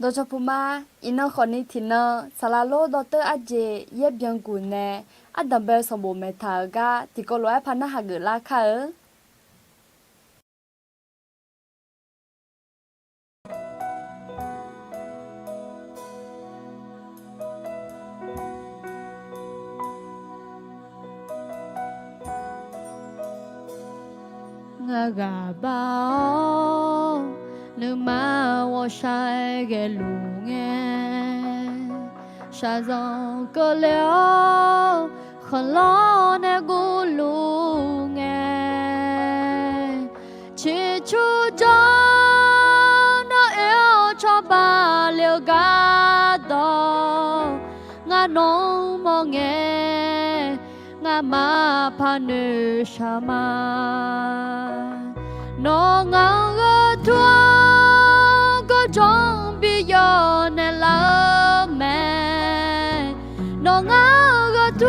Đó cho phụ ma, ino khẩn ní thì nơ, xà la lô đó tơ á dê, yếp biang cù nè, á đầm bè sòng bồ mẹ thở ga, thì cô lối phá na hà gửi la khờ. ngà gà bao nữ ma wo sai ghé lù nghe sa dòng cơ léo khẩn lo nè gu lù nghe chỉ chú cho nó yêu cho ba liều gà đó ngà nông mò nghe ngà ma pa nữ sa ma nó ngang ngơ thua có trong bi yo nè la mẹ nó ngang ngơ thua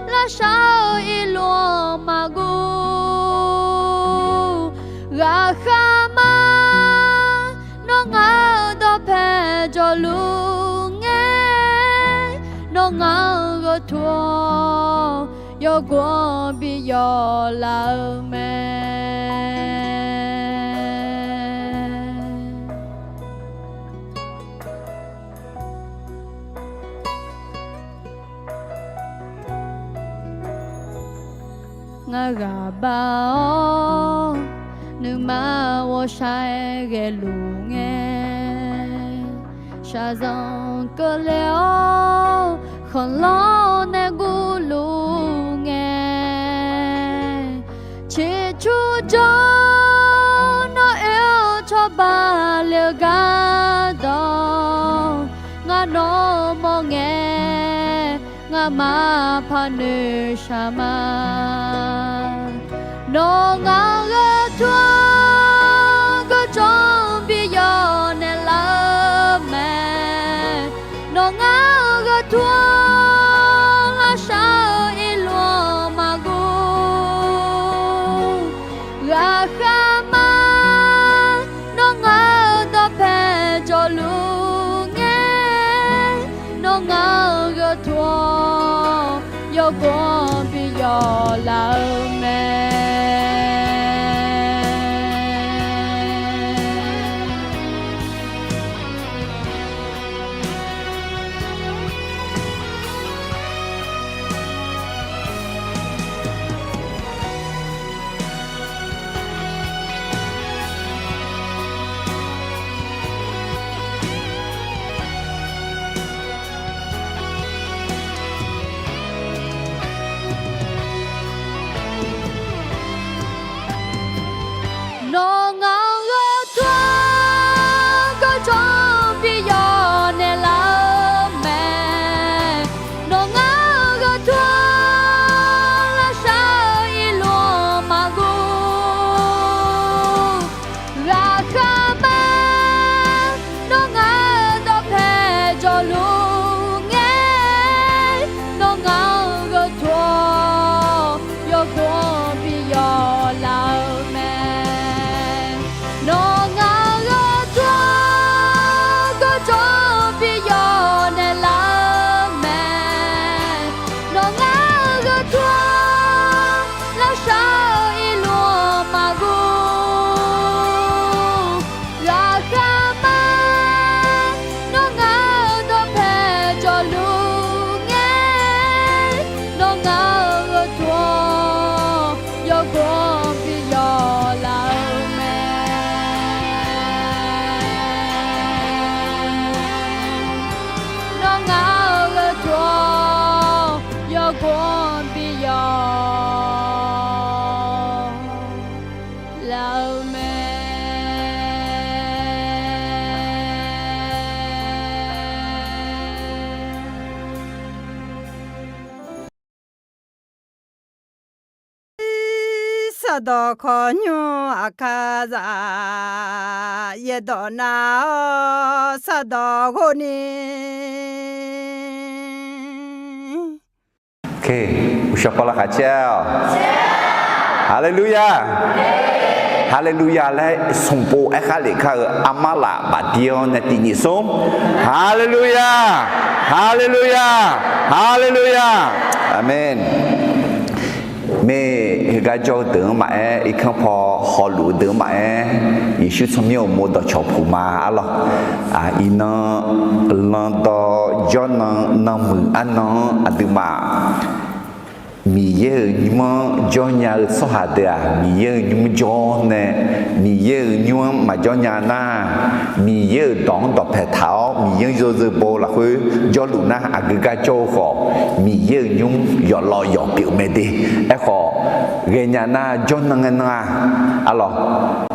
là sao y lúa mà gu gà kha ma nó ngang đó pe cho lu nghe nó ngang ngơ thua yo qua bi yo la mẹ ngà gà bao nữ ma wo sai ghé lù nghe sa dòng cơ léo khẩn lo nè gu lù nghe chỉ chú cho nó yêu cho ba liều gà đó ngà nó mò nghe ngà ma pa nữ sa ma nó ngà gà thua có trong bi yo nè la mẹ nó ngà gà thua là sao y lúa mà gu gà kha ma nó ngà đó pe cho lu nghe nó ngà gà thua yo qua bi yo la mẹ nó ngang ngơ thua có trong bi yo nè la mẹ nó ngang ngơ thua là sao y lúa mà gu gà kha ma nó ngang đó pe cho lu nghe nó ngang ngơ thua yo qua bi yo la nó ngà ngơ thua có trong bi yo nè la mẹ nó ngà ngơ thua là sao y lúa mà gu gà kha ma nó ngà đó pe cho lu nghe nó ngà ngơ thua yo qua bi yo la con bi yo la mẹ sa do kho nyu akaza ye do na sa do go ni Ok, ucapkanlah kacau. Haleluya. ฮาเลลูยาและส่งโปเอคาเลคาอามาลาบาเดียวในที่นี้ส่งฮาเลลูยาฮาเลลูยาฮาเลลูยาอาเมนเมื่อกาจอเดินมาอีกครั้งพอฮอลูเดินมายิชุสมิโอโมดชอพูมาอะไรอีน่าลันดจอนังมืออันนั้นอดีมามีเยอะยิ่งจอนยาสหัสเดียมีเยอะยิ่งจอนเนี่ยมีเยอะยิ่งมาจอนยาหน้ามีเยอะดองดอกแผดเท้ามีเยอะโยโซโบละคือจอลูน่าอากาโจขอมีเยอะยิ่งยอลอยยอเปียวไม่ดีไอ้ขอเรียนหน้าจอนนั่งหน้าอะไร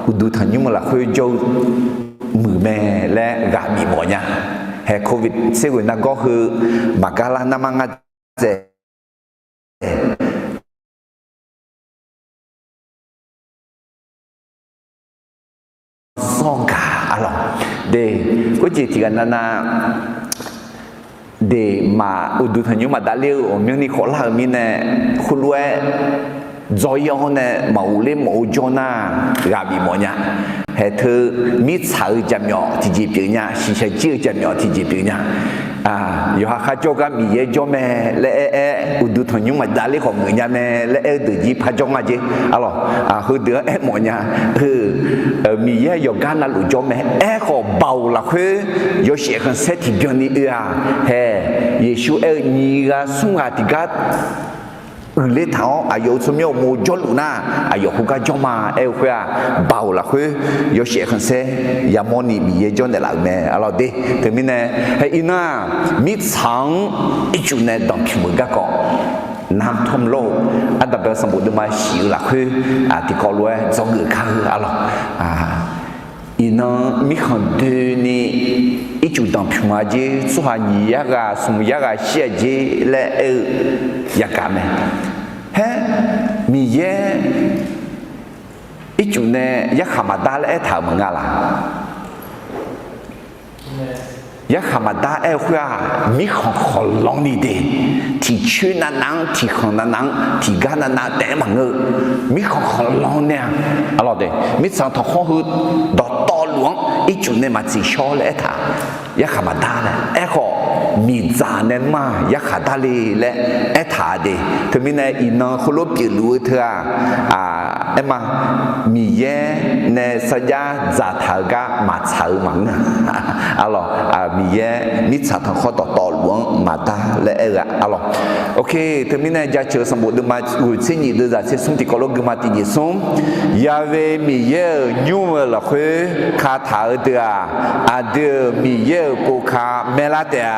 อุดูทันยิ่งละคือโจมือแม่และกามีหมอเนี่ยแฮโควิดเซเว่นนั่นก็คือมากาลานามังเจส่งกาอะไรเด็กก็จีที่กันนาเด็กมาอุดุทันยุมาดาเลี้ยวมีนี่ขอลามีเนี่ยคุณรู้จอยองเนี่ยมาอุเล่มาอุจน่ากาบีโมเนี่ยให้เธอมีสาวจำยอที่จีปีเนี่ยสิใช้เชื่อจำยอที่จีปีเนี่ยอยู่หาข้าโจก็มีเยอะจอมแม่และอุดุทันยุมาดาเลี้ยวของเงี้ยแม่และดูจีพาจงอาจีอะไรคือเดือโมเนี่ยคือมีเยอะอยู่การนั่งอุจอมแม่ขอเบาละคืออยู่เสียกันเสร็จที่เดือนนี้เฮ้เยซูนี่ก็สุ่งอาทิกัดเลท้าอายุสมัยโมจลุน่าอายุคุกาจอมาคุยเบาละคือยเสียกันเสียยามอนี่มีเยอะจนเดลักแม่อะไรเด้ถึงมีเนี่ยให้อิน่ามีสังอีจุเนี่ยดองพิมพ์ก็ก่อนน้ำท่วมโลกอันดับสมบูรณ์มาสิวละคือที่ก่อรวยจงเกิดข้าวอะไรอิน่ามีคนเดินนี่อีจุดองพิมพ์จีสุหานียากาสมุยากาเสียจีและยากาแม่เฮ้มีเยอีจุเนี่ยยักษ์มาดาและถามมึงอะไรยักษ์มาดาคุยมีของขอลองนี่เดที่ชื่อนั้นนังที่ของนั้นนังที่กันนั้นนังแต่มึงมีของขอลองเนี่ยอะไรเดมีสังทองคือดอกตอหลวงอีจุเนี่ยมาจีชอและถามยักษ์มาดาและขอมีจานนั้นมายักษ์ดาลีและถาเดถึงมีในอินนคุลปิลูเธอมามีเยในสัญญาจัตหากามาเชื่อมังอะไรมีเยมีสัตว์ข้อต่อหลวงมาตาและอะไรโอเคถึงมีในจะเจอสมบูรณ์มาอุชินีดูจากเชื่อสมติกโลกมาติยิสมยาเวมีเยยุ่งละคือคาถาเดียเดียมีเยกูคาเมลาเดีย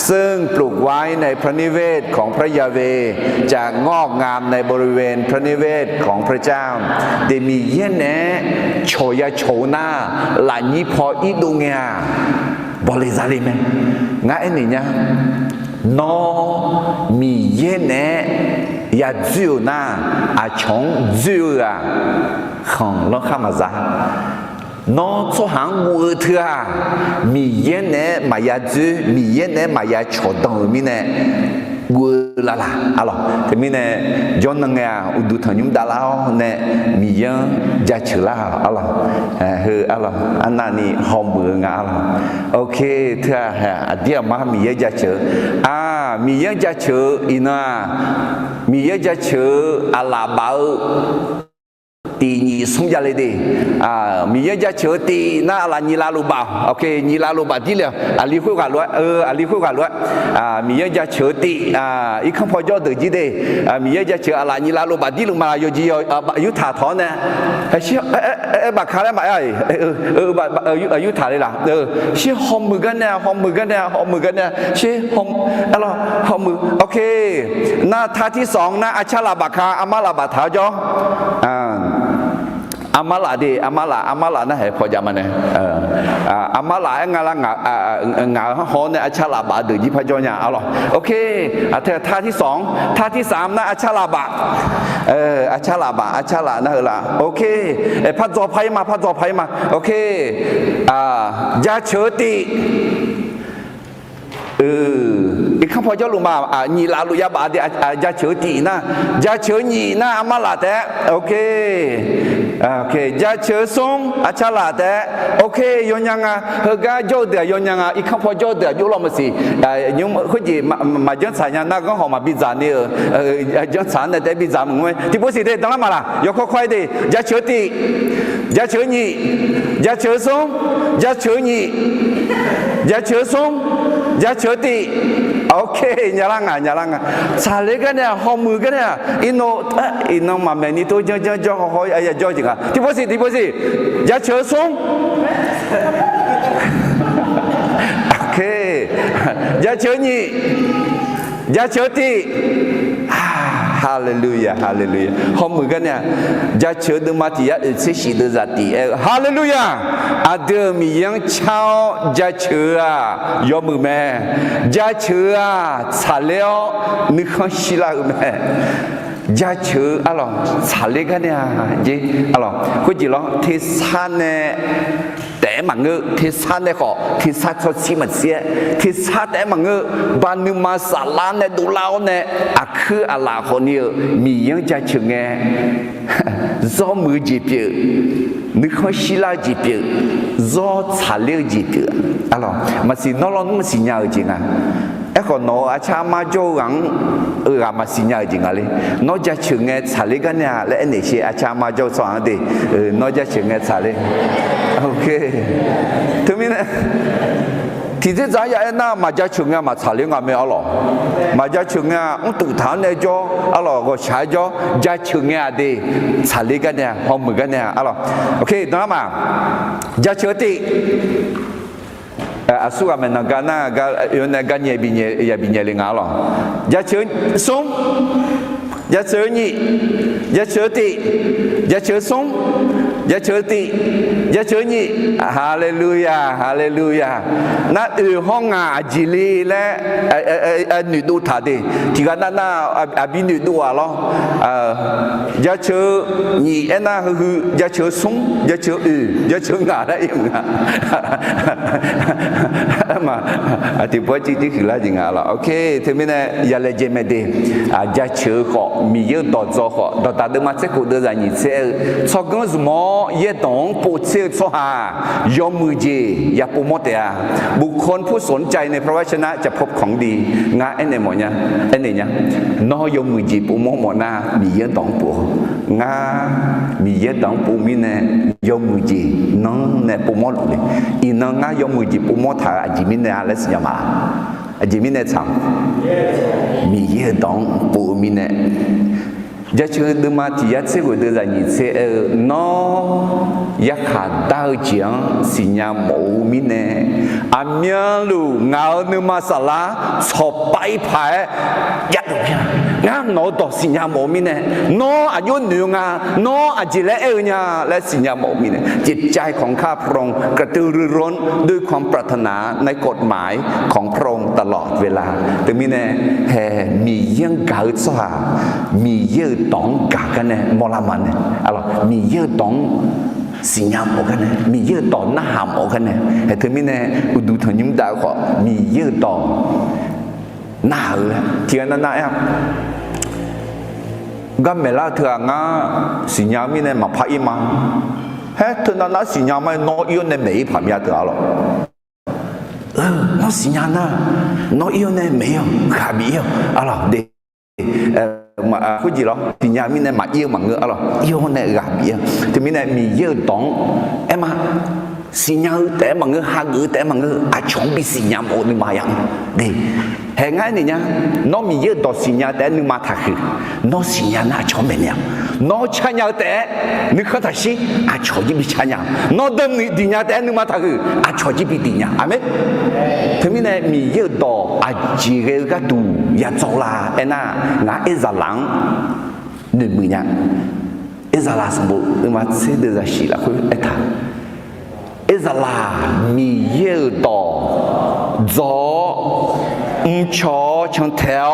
ซึ่งปลูกไว้ในพระนิเวศของพระยาเวจะงอกงามในบริเวณพระนิเวศของพระเจ้าได้มีเย่แน่โชยโชนาหลายนี้พออีดูเงียบริจาคไหมงั้นนี่เนี่ยนอมีเย่แน่ยาจิวนาชงจิวของเราข้ามาจ้านอชหางวัวเถื่อมีเย่แน่มายาจิมีเย่แน่มายาโชดงมีแน่วัวละละอะไรแต่มีเนี่ยย้อนนั่งไงอุดุทันยุมดาลาวเนี่ยมีเยอะจะเชื่อละอะไรอะไรอันนั้นนี่หอมมืองาอะไรโอเคเถอะเดี๋ยวมามีเยอะจะเชื่อมีเยอะจะเชื่ออีน่ามีเยอะจะเชื่ออะไรบ้างตีนี่สมยาเลยดิมีเยอะจะเชื่อตีน่าอะไรนี่ลาลูบาโอเคนี่ลาลูบาที่เหลือaliคุยกันด้วยaliคุยกันด้วยมีเยอะจะเชื่อตีอีกคำพอจอดจีเดมีเยอะจะเชื่ออะไรนี่ลาลูบาที่ลงมาโยจียุทธาทอนเนี่ยเชื่อบักคาแล้วมายุทธาเลยล่ะเชื่อหอมมือกันเนี่ยหอมมือกันเนี่ยหอมมือกันเนี่ยเชื่อหอมอะไรหอมมือโอเคหน้าท่าที่สองนะอาชาลาบักคาอามาลาบัตาจออามาลาดีอามาลานะเหรอพอจำมันเนี่ยอามาลางาละงาฮอนเนี่ยอาชาลาบะเดือดยิพจน์เนี่ยเอาหรอโอเคท่าที่สองท่าที่สามนะอาชาลาบะอาชาลานะเหรอโอเคพัดจอไพ่มาโอเคยาเชิติอีกคำพอเจ้าลุงมานี่ลาลุยาบาดียาเฉยตีนะยาเฉยนี่นะอามาลาแต่โอเค โอเคยาเชื้อส่งอาชาลาแต่โอเคยยังอ่ะเฮกาโยเดียยยังอ่ะอีกข้าวพอโยเดียยุลอมสิยุ่งคุยมาจังสายยังน่าก็หอมมาบิจานี่จังสายแต่บิจามึงเว้ยที่พูดสิเด็ดตั้งมาละยกค่อยๆดิยาเชื้อตียาเชื้อนี่ยาเชื้อส่งยาเชื้อนี่ยาเชื้อส่งยาเชื้อตีโอเคอย่าลังอ่ะสาเล็กกันเนี่ยหอมมือกันเนี่ยอินโนมาแม่นี่ตัวจ่อหอยไอ้จ่อจริงอ่ะที่พูดสิยาเชื้อส่งโอเคยาเชื้อนี่ยาเชื้อตีฮาเลลูยาหอมมือกันเนี่ยยาเชื้อดึงมาที่ยาเชื้อสีดึงจากที่ฮาเลลูยาอาเดิมมียังเช่ายาเชื้อยอมมือแม่ยาเชื้อชาเลวนึกข้างศิลาแม่ยาเชื้ออะไรชาเลกันเนี่ยจีอะไรคุยจีร้องที่สันเนี่ยแต่มังเงที่สันเนี่ยก็ที่สันเขาชิมเสียที่สันแต่มังเงบ้านนึงมาสาลานเนี่ยดูเล่าเนี่ยอะคืออะไรคนนี้มียังจะเชื่อไงจอมือจีบนึกข้างศิลาจีบจอชาเลจีบอะไรมันสินอลน์มันสิญาจริงอ่ะคนน้อาชามาโจกังมาสิญญาจริงอะไรน้อจะเชื่อไงชาลีกันเนี่ยและอันนี้เชื่ออาชามาโจสอนดีน้อจะเชื่อไงชาลีโอเคถึงมีนะที่จะจ่ายน่ะมาจะเชื่อไงมาชาลีงาไม่เอาหรอมาจะเชื่อไงตุฐานเนี่ยโจเอาหรอก็ใช้โจจะเชื่อไงดีชาลีกันเนี่ยหอมมือกันเนี่ยเอาหรอโอเคน้องมาจะเชื่อตีasu ka mena gana ga yone ganye binye linga lo ya chön song ya chön ni ya chön ti ya chön song ya chön ti ya chön ni hallelujah na hong a jili le nữ du tha de ti ga na abi nữ du a lo ya chön ni na hu ya chön song ya chön ya chön ga da im mà thì bữa chỉคือละจริงอ่ะล่ะโอเคถึงมีเนี่ยอย่าเลยเจมเดจะเชื่อเขามีเยอะต่อจอเขาต่อตาเดิมมาเช็คกูเดินอย่างนี้เชื่อชอบกันสมอเยอะตรงปูเชื่อชหายอมมือเจอย่าปูมดเดียบุคคลผู้สนใจในพระวจนะจะพบของดีงาเอ็นเนี่ยหมดเนี่ยเอ็นเนี่ยน้อยอมมือเจปูมดหมดนะมีเยอะตรงปูงามีเยอะตรงปูมีเนี่ยยอมมือเจน้องเนี่ยปูมดเลยอีน้องงายอมมือเจปูมดถ่ายจิมิเนี่ยอะไรสัญญามาจิมิเนี่ยทำมีเยอะตรงปูมีเนี่ยจะเชื่อดูมาที่ยัดเสกดูอะไรนี่เสน้อยักขาดาวเจียงสัญญาหมูมีเนี่ยอาเมียลูเงาเนื้อมาสลาชอบไปผายยัดเนี่ยงานน้อต่อสัญญาหมูมีเนี่ยน้ออายุหนึ่งน้ออาจจะเล่เนี่ยและสัญญาหมูมีเนี่ยจิตใจของข้าพระองค์กระตือรือร้นด้วยความปรารถนาในกฎหมายของพระองค์ตลอดเวลาแต่มีเนี่ยแห่มียังเกิดสว่ามีเยอะตองกากันเนี่ยมอลามันเนี่ยอะไรมีเยอะตองสิญญาโมกันเนี่ยมีเยอะตองหน้าหามโมกันเนี่ยแต่ถึงมีเนี่ยอุดูถยิ้มดาวก็มีเยอะตองหน้าเลยเทียนนั่นนะก็เมื่อเธองาสิญญามีเนี่ยมาพายมาเฮ้เธอนั่นสิญญาไม่น้อยเนี่ยไม่พายาเธอหรอกน้อสิญญาน่ะน้อยเนี่ยไม่เอาขาบีอะไรเด็กmà cái gì đó thì nhà mình này mà yêu mà ngựa rồi yêu này gặp gì thì mình này mình yêu đón em mà xin nhau để mà ngựa hai ngựa để mà ngựa chọn bị xin nhau một người mà yang đi hẹn ngay này nhá nó mình yêu đón xin nhau để người mà thật sự nó xin nhau nó chọn mình nhau nó cha nhau để người khác thật sự chọn gì bị cha nhau nó đâm người đi nhau để người mà thật sự chọn gì bị đi nhau amen thì mình này mình yêu đón chỉ cái tu ya cho là em na ngã Israel nên mười nhá Israel sắm bộ nhưng mà sẽ đưa ra chỉ là khối eta Israel mi yêu đỏ gió cho trong theo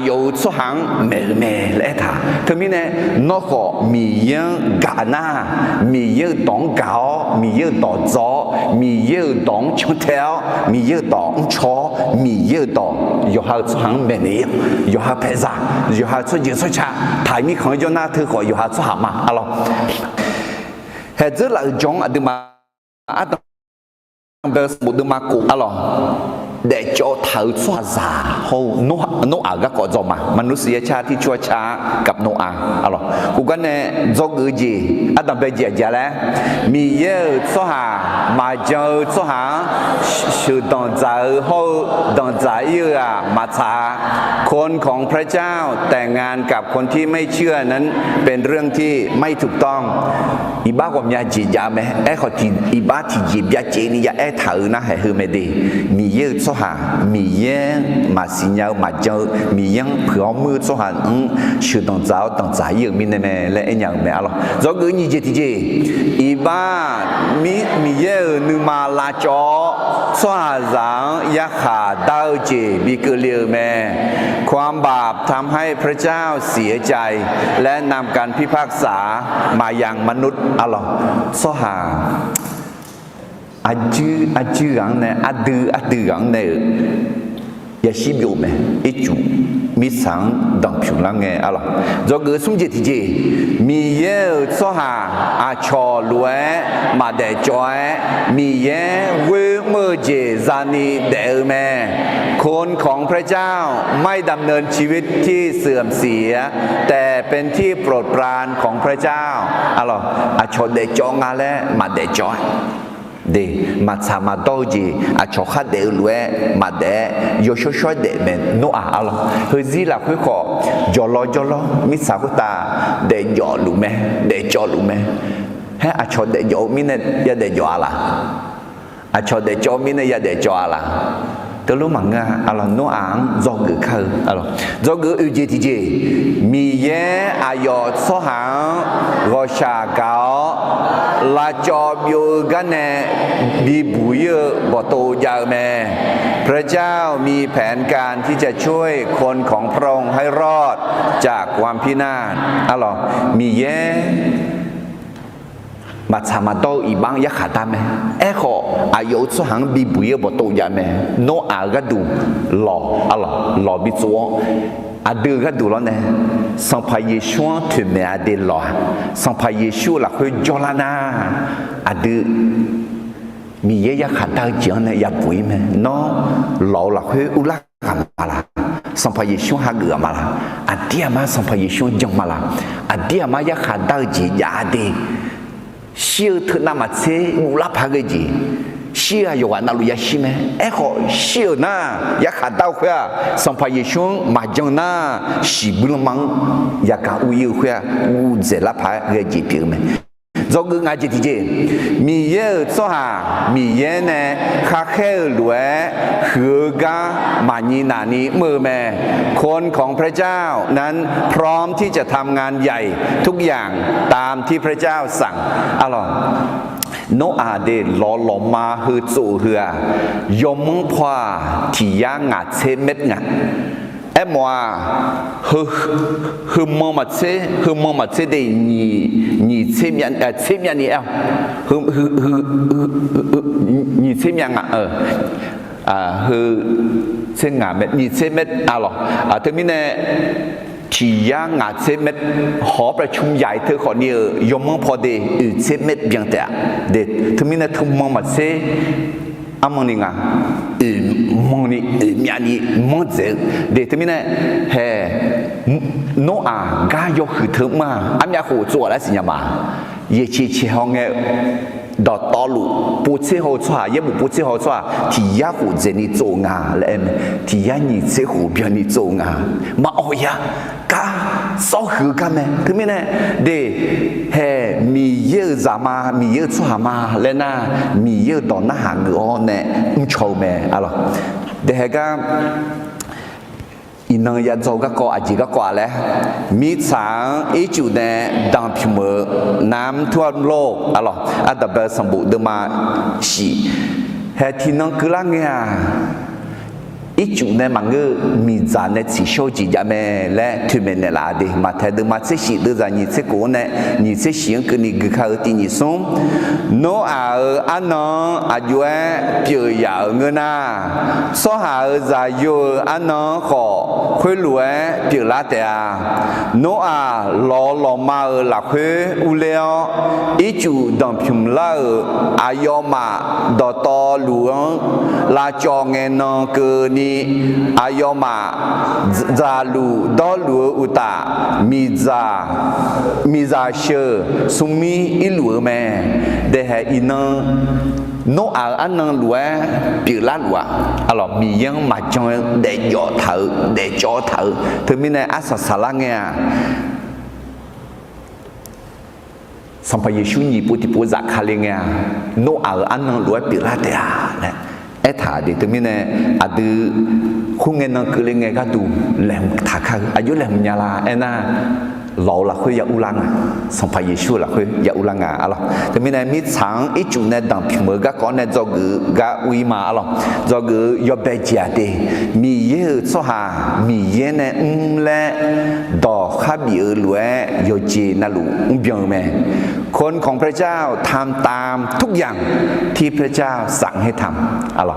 yêu số hàng mẹ lẽ thà thế mình này nó có mi yêu Ghana mi yêu đóng gạo mi yêu đỏ gió mi yêu đóng trong theo mi yêu đóng cho mi yêu đóng yêu hai số hàng mẹ này yêu hai phe ra yêu hai số nhiều số cha thái mi không cho na thứ gọi yêu hai số hàng mà alo hệ rất là giống ở đường mà ở đường một đường mà cụ à để cho thử xoa giả hô nó ở các cõi mà manusia cha thì chua cha gặp nó à cụ cái này do cái gì ở đường bây giờ là mi yêu xoa hà mà cho xoa hà sự đồng giải hô đồng giải yêu mà chaคนของพระเจ้าแต่งงานกับคนที่ไม่เชื่อนั้นเป็นเรื่องที่ไม่ถูกต้องอีบ้าความยาจียาไหมขอที่อีบ้าที่จีบยาเจนี่ยาถือนะให้คือไม่ดีมีเยอะโซหามีเยอะมาสิญญามาเจอมียังเผื่อมือโซหาชื่อต้องเจ้าต้องใจเยอะมีในแม่และอย่างแม่อะไรจะเกิดนี่เจที่เจอีบ้ามีเยอะนึกมาลาจอโซหาจังยาขาดาวเจบีเกลียวแม่ความบาปทำให้พระเจ้าเสียใจและนำการพิพากษามายังมนุษย์อัลลอฮ์โซหาอาจือเนี่ยอดือเนี่ยยาชิบอยู่ไหมไอจูมีสังดังผิวลังเงอะล่ะจะเกิดสุ่มเจติเจมีเยอะโซหาอาชอลวยมาเดจอยมีเยอะเวเมื่อเจซานีเดอแม่คนของพระเจ้าไม่ดำเนินชีวิตที่เสื่อมเสียแต่เป็นที่โปรดปรานของพระเจ้าอะล่ะอาชอเดจองอะไรมาเดจอยเดมาสามาโตจีอาชอขัดเดลวยมาเดโยชชเดเมนโนอาอะไรเฮ้ยจีหลักคุยขอจอลมิสากุตาเดจอลุเมเดจอลุเมเฮ้อาชอเดจอมิเนยาเดจออะไรอาชอเดจอมิเนยาเดจออะไรตัวรู้มั้งอะอะไรโนอ่างจอกือคืออะไรจอกืออุจิติจีมีเยอายอดสหางรชาเกาลาจอบอยู่กันเนบีบุยบโตยาแม่พระเจ้ามีแผนการที่จะช่วยคนของพระองค์ให้รอดจากความพินาศอะไรมีเยมาทำมาโตอีบางยักษ์ตามไหมขออายุสหังบีบุยบโตยาแม่โนอาก็ดูหล่ออะไรหล่อบิจวอาดือก็ดูแล้วเนี่ยสัมภาเยชูถึงแม้อาดือหล่อสัมภาเยชูหลักคือจอลานาอาดือมีเยอะยักษ์ตาจีนเนี่ยยับปุยไหมเนาะหล่อหลักคืออุลักกันมาละสัมภาเยชูหาเกือมาละอาเดียมาสัมภาเยชูจังมาละอาเดียมายักษ์ตาจียาดีเชื่อเธอหน้ามาเช่อุลับพากจีเชื่ออยู่ว่านาลุยาชิไหมขอเชื่อนะอยากขาดดาวเขียสัมภาระช่วงมาจังนะสิบุลมังอยากเอาอยู่เขียอูเจลับพากจีเปียไหมจงงาจิตเจมีเยอะสหามีเยอะเนี่ยข้าแค่รวยหือกามานีนานีมือแม่คนของพระเจ้านั้นพร้อมที่จะทำงานใหญ่ทุกอย่างตามที่พระเจ้าสั่งอร่อยโนอาเดลอลมาฮือจูเหือยมพวาที่ย่างงัดเซเม็ดงัดมัวฮือมอมัดเซเดนี่เซมยันนี่นี่เซมยังฮือเซงาเม็ดนี่เซเม็ดหรอถึงมีเนี่ยที่ย่างงัดเซเม็ดหอประชุมใหญ่เธอขอเนี่ยยมพอเดเซเม็ดเบียงแต่เด็ดถึงมีเนี่ยทุ่มมัดเซอามันนี่ไงมันนี่มีอันนี้มันเจอเด็กที่มีเนี่ยเฮ้โนอากายกคือเธอมาอันนี้เขา做了是什么也去ห้องเนี่ยดอตอลูปูเชี่ยวชัวยังปูเชี่ยวชัวที่ยาหูเจนี่โจงาเลยที่ยานี่เชี่ยวเบียนี่โจงามาโอ้ยกาสอหือกันไหมถึงมีเนี่ยเด็กเฮ้มีเยอะจามามีเยอะชัวมาเลยนะมีเยอะตอนนั้นหางอ๋อเนี่ยชอบไหมอะไรเด็กก็อินยังยันโจก็ก่ออาจีก็ก่อแล้วมีสางอีจุดเนี่ยดังพิมพ์น้ำท่วมโลกอะไรอันดับเบอร์สมบูรณ์มาสีเหตุที่นั่งคือละเงี้ยอีจุดเนี่ยมันก็มีจานเนี่ยที่โชว์จีจามและทุ่มเนี่ยละดิมาแทนมาเสียสีดูจานนี่เสียกูเนี่ยนี่เสียสีก็นี่ก็เขาตีนี่ส่งโนอาอันนั้นอายุเปียยาวเงินน่ะสหาจะอยู่อันนั้นขอ คุยหลวยเปียละแต่โนอาลอลอมาหลักคุยอุเลออีจูดังพิมลาอายอมาดอตอหลวงลาจองเงินเกนีอายอมาจาลูดอหลวงอุตามีจาเชสุมีอิหลวงแม่เดฮอินโนอาอันนั้นหลวยเปียละหลวงalors มียังมาจงเดยอเถอเดจอเถอถึงมีในอาสาสลังเนี่ยสัมภเยชุนีปุติปุจักคาเลงเนี่ยโนอาอันนั้นรวยปีละเดียนะเอถาดิถึงมีในอดีคุงเงินนั่งคือเลงก็ดูแหลมถักอายุแหลมยาลาเอ็น่าเราละคุยยาอุลังสัมภเยชุละคุยยาอุลังอะไรถึงมีในมิตรสังอีจุนในดังพิมพ์ก็ก่อนในจอกือกะวิมาอะไรจอกือยอเบจิอาเดมีเยอะสหามีเยอะในและดอกข้าบีรวยยอเจนัลุเบียงแม่คนของพระเจ้าทำตามทุกอย่างที่พระเจ้าสั่งให้ทำอะไร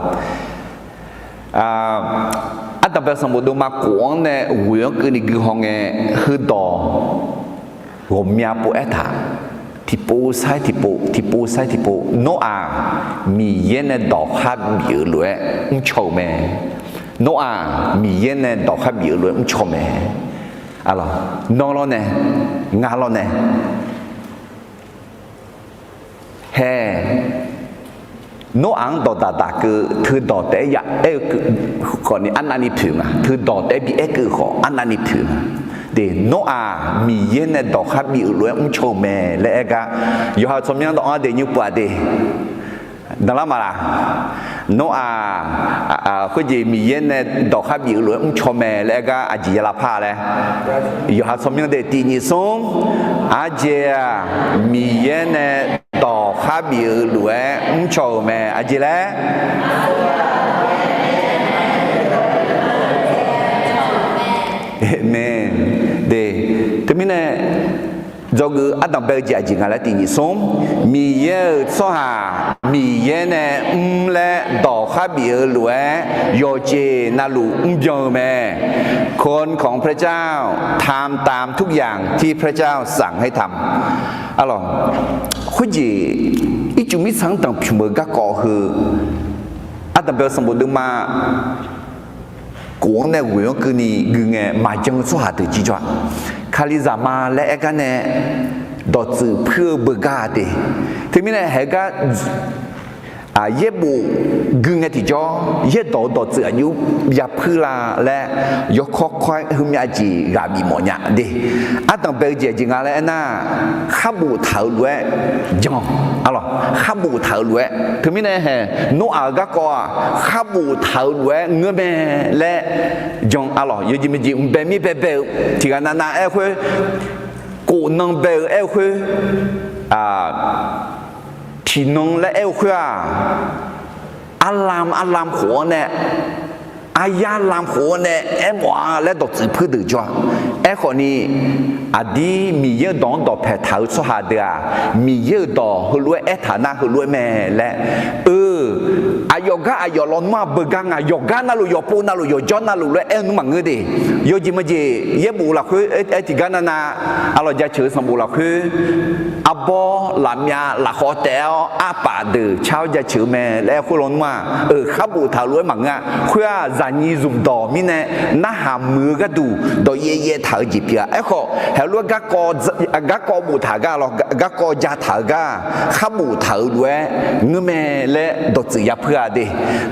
อัตเป็นสมบูรณ์มากวงในหัวคือนี่คือห้องคือดอหัวเมียปูเอถาที่ปูใส่ที่ปูใส่ที่ปูโนอามีเย็นในดอกข้าบีรวยชอบแม่โนอามีเย็นในดอกข้าบีรวยชอบแม่อะไรน้องเราเนี่ยงานเราเนี่ยเฮ้โนอังดอดาคือถือดอดแต่ยาก่อนนี้อันนั้นนี่ถึงถือดอดแต่บีคือขออันนั้นนี่ถึงเดโนอามีเย็นในดอกข้าบีรวยชอบแม่และก็อยู่หาสมัยดอกเดยุปวดเดดังนั้นมาละโนอาคือจะมีเย็นในดอกข้าบีรวยชอบแม่และก็อาจีลาพาเลยอยู่หาสมัยเดตีนิสงอาเจียมีเย็นในดอกข้าบีรวยชอบแม่อาจีแล้วแม่เดแต่ไม่แน่จอคืออัตตาเบลจีจิงอะไรตีนิสมมีเยอะสหามีเยอะเนี่ยและดอกข้าบีรวยโยเจนาลูเยอะแม่คนของพระเจ้าทำตามทุกอย่างที่พระเจ้าสั่งให้ทำalorsคุณจีอีจุมิสังตังพิมพ์ก็ก่อคืออัตตาเบลสมบูรณ์มากวงในหัวคือนี่คือไงมาจังสวัสดิ์จีจ้าคาลิซามาและเอกันเนี่ยดอจืเพื่อเบกาเดที่มีเนี่ยเฮก็เย็บบุกึ่งไงที่จ้าเย็บดอจือายุยาพื้นละและยกข้อควายหุ่มยาจีราบีหมอเนี่ยเดอัตตังเบลเจจิงอะไรน่ะข้าบูเท้าล้วยจังอะไรข้าบูเท้าล้วยที่มีเนี่ยโนอาก็ก่อข้าบูเท้าล้วยเงื้อแม่และจังอะไรยูจิมิจิเบมีเบที่กันน่ะเอ้คุยกูนังเบเอ้คุยที่น้องและเอลคืออัลลามหัวเนี่ยอายาลามหัวเนี่ยเอ็มว่าและดอกจีพื้นดื้อจ้าเอ้คนนี้อดีมีเยอะดองดอกแผดเท้าสหัสเดียมีเยอะดอกหัวรวยเอฐานะหัวรวยแม่และอายกะอายลอนมาเบกังอายกะนั่นลูกยอปูนั่นลูกยอจอนนั่นลูกเลยนุ่มมังเงยดิยอจิมจีเย็บบุหลักคือที่กันนั่นนะเราจะเชื่อสมบูรณ์หลักคืออับบอลามยาหลักคอเตลอาป่าดื้อเช้าจะเชื่อแม่แล้วคุณลอนมาข้าบูเท้ารวยมังงะคือจานีซุ่มดอมิเนี่ยน่าหามือก็ดูดอยเย่เท้าจีบยาเขาเฮลล์กักบูถากาหรอกกักยาถากาข้าบูเท้ารวยเงยแม่และดอกจียาเพื่อเด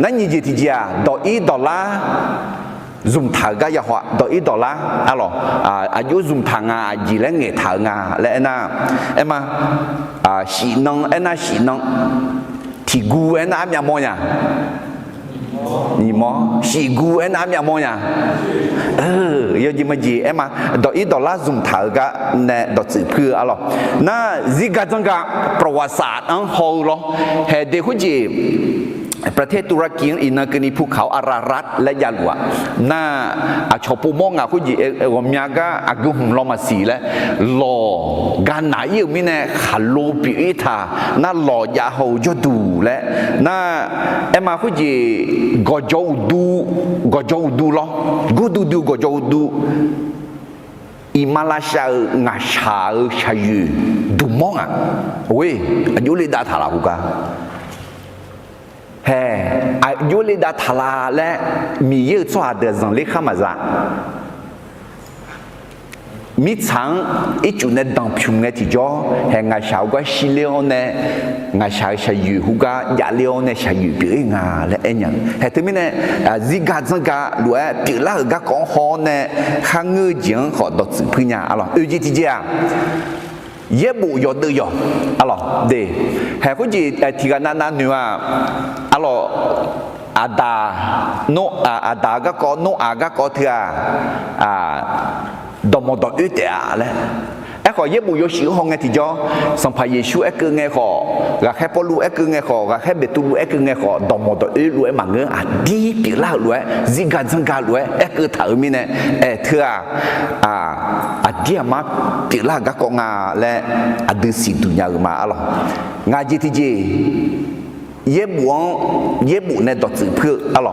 นั่นยี่จีที่จ้าดอก$ซุ่มถากายาหัวดอก$อะไรอายุซุ่มทางจีและเงยถางาและน่ะมาสีน้องน่ะสีน้องที่กูน่ะมีอะไรมั้ยนี่มั้งสีกูน่ะมีอะไรมั้ยยอดมาจีมาดอก$ซุ่มถากาเนี่ยดอกจีเพื่ออะไรน่ะzigaจังกะประวัติศาสตร์อันโหรอเฮเดคุจี ประเทศตุรกีอินกนีภูเขาอารารัตและยาลัวน่าอาชอปูมองคุจิวมยากาอากุมลอมาสีและหล่อกานไหนอยู่มิเน่ขันโลปิอิธาน่าหล่อยาหูจดูและน่ามาคุจิกอจูดูล้อกูดูกอจูดูอิมาลาชางาชาชายูดูมองเว้ยอายุเลยดาทาราหูกาเฮ้อายุเลยดาทาราและมีเยอะส่วนเดือดสังเล็กข้ามาจ้ะมีช้างอีจุดเนี่ยดังพิมพ์เนี่ยที่จ่อเฮ้งาชาวก็ชิเลียวเนี่ยงาชาวชายูหูกายาเลียวเนี่ยชายูปีงาและเอ็นยังเฮ้ที่มีเนี่ยซิกาซังกาล้วนปีละก็ของฮอนเนี่ยข้างเงยจีนขอดอกสืบเนี่ยอะไรจีที่เจ้าเย็บบุยอดเดียวอะไรเดี๋ยวเฮ้คนจีที่กันนั่นนี่ว่าอะไรอาดาโนอาดาก็โนอาก็เถอะดมดอุตะเลยขอเย็บบุยชิวห้องไงที่จ่อสัมภาระชูคือไงขอก็แค่ปลูคือไงขอก็แค่เบ็ดตูคือไงขอดมดอุรวยมังเงอดีปีละรวยซิกาซังกาลวยคือถามีเนี่ยเถอะดีมาปีละก็กงาและดูสิดุนยามาอะไรงาจีที่จีเย็บบุเนี่ยดอกสืบเพื่ออะไร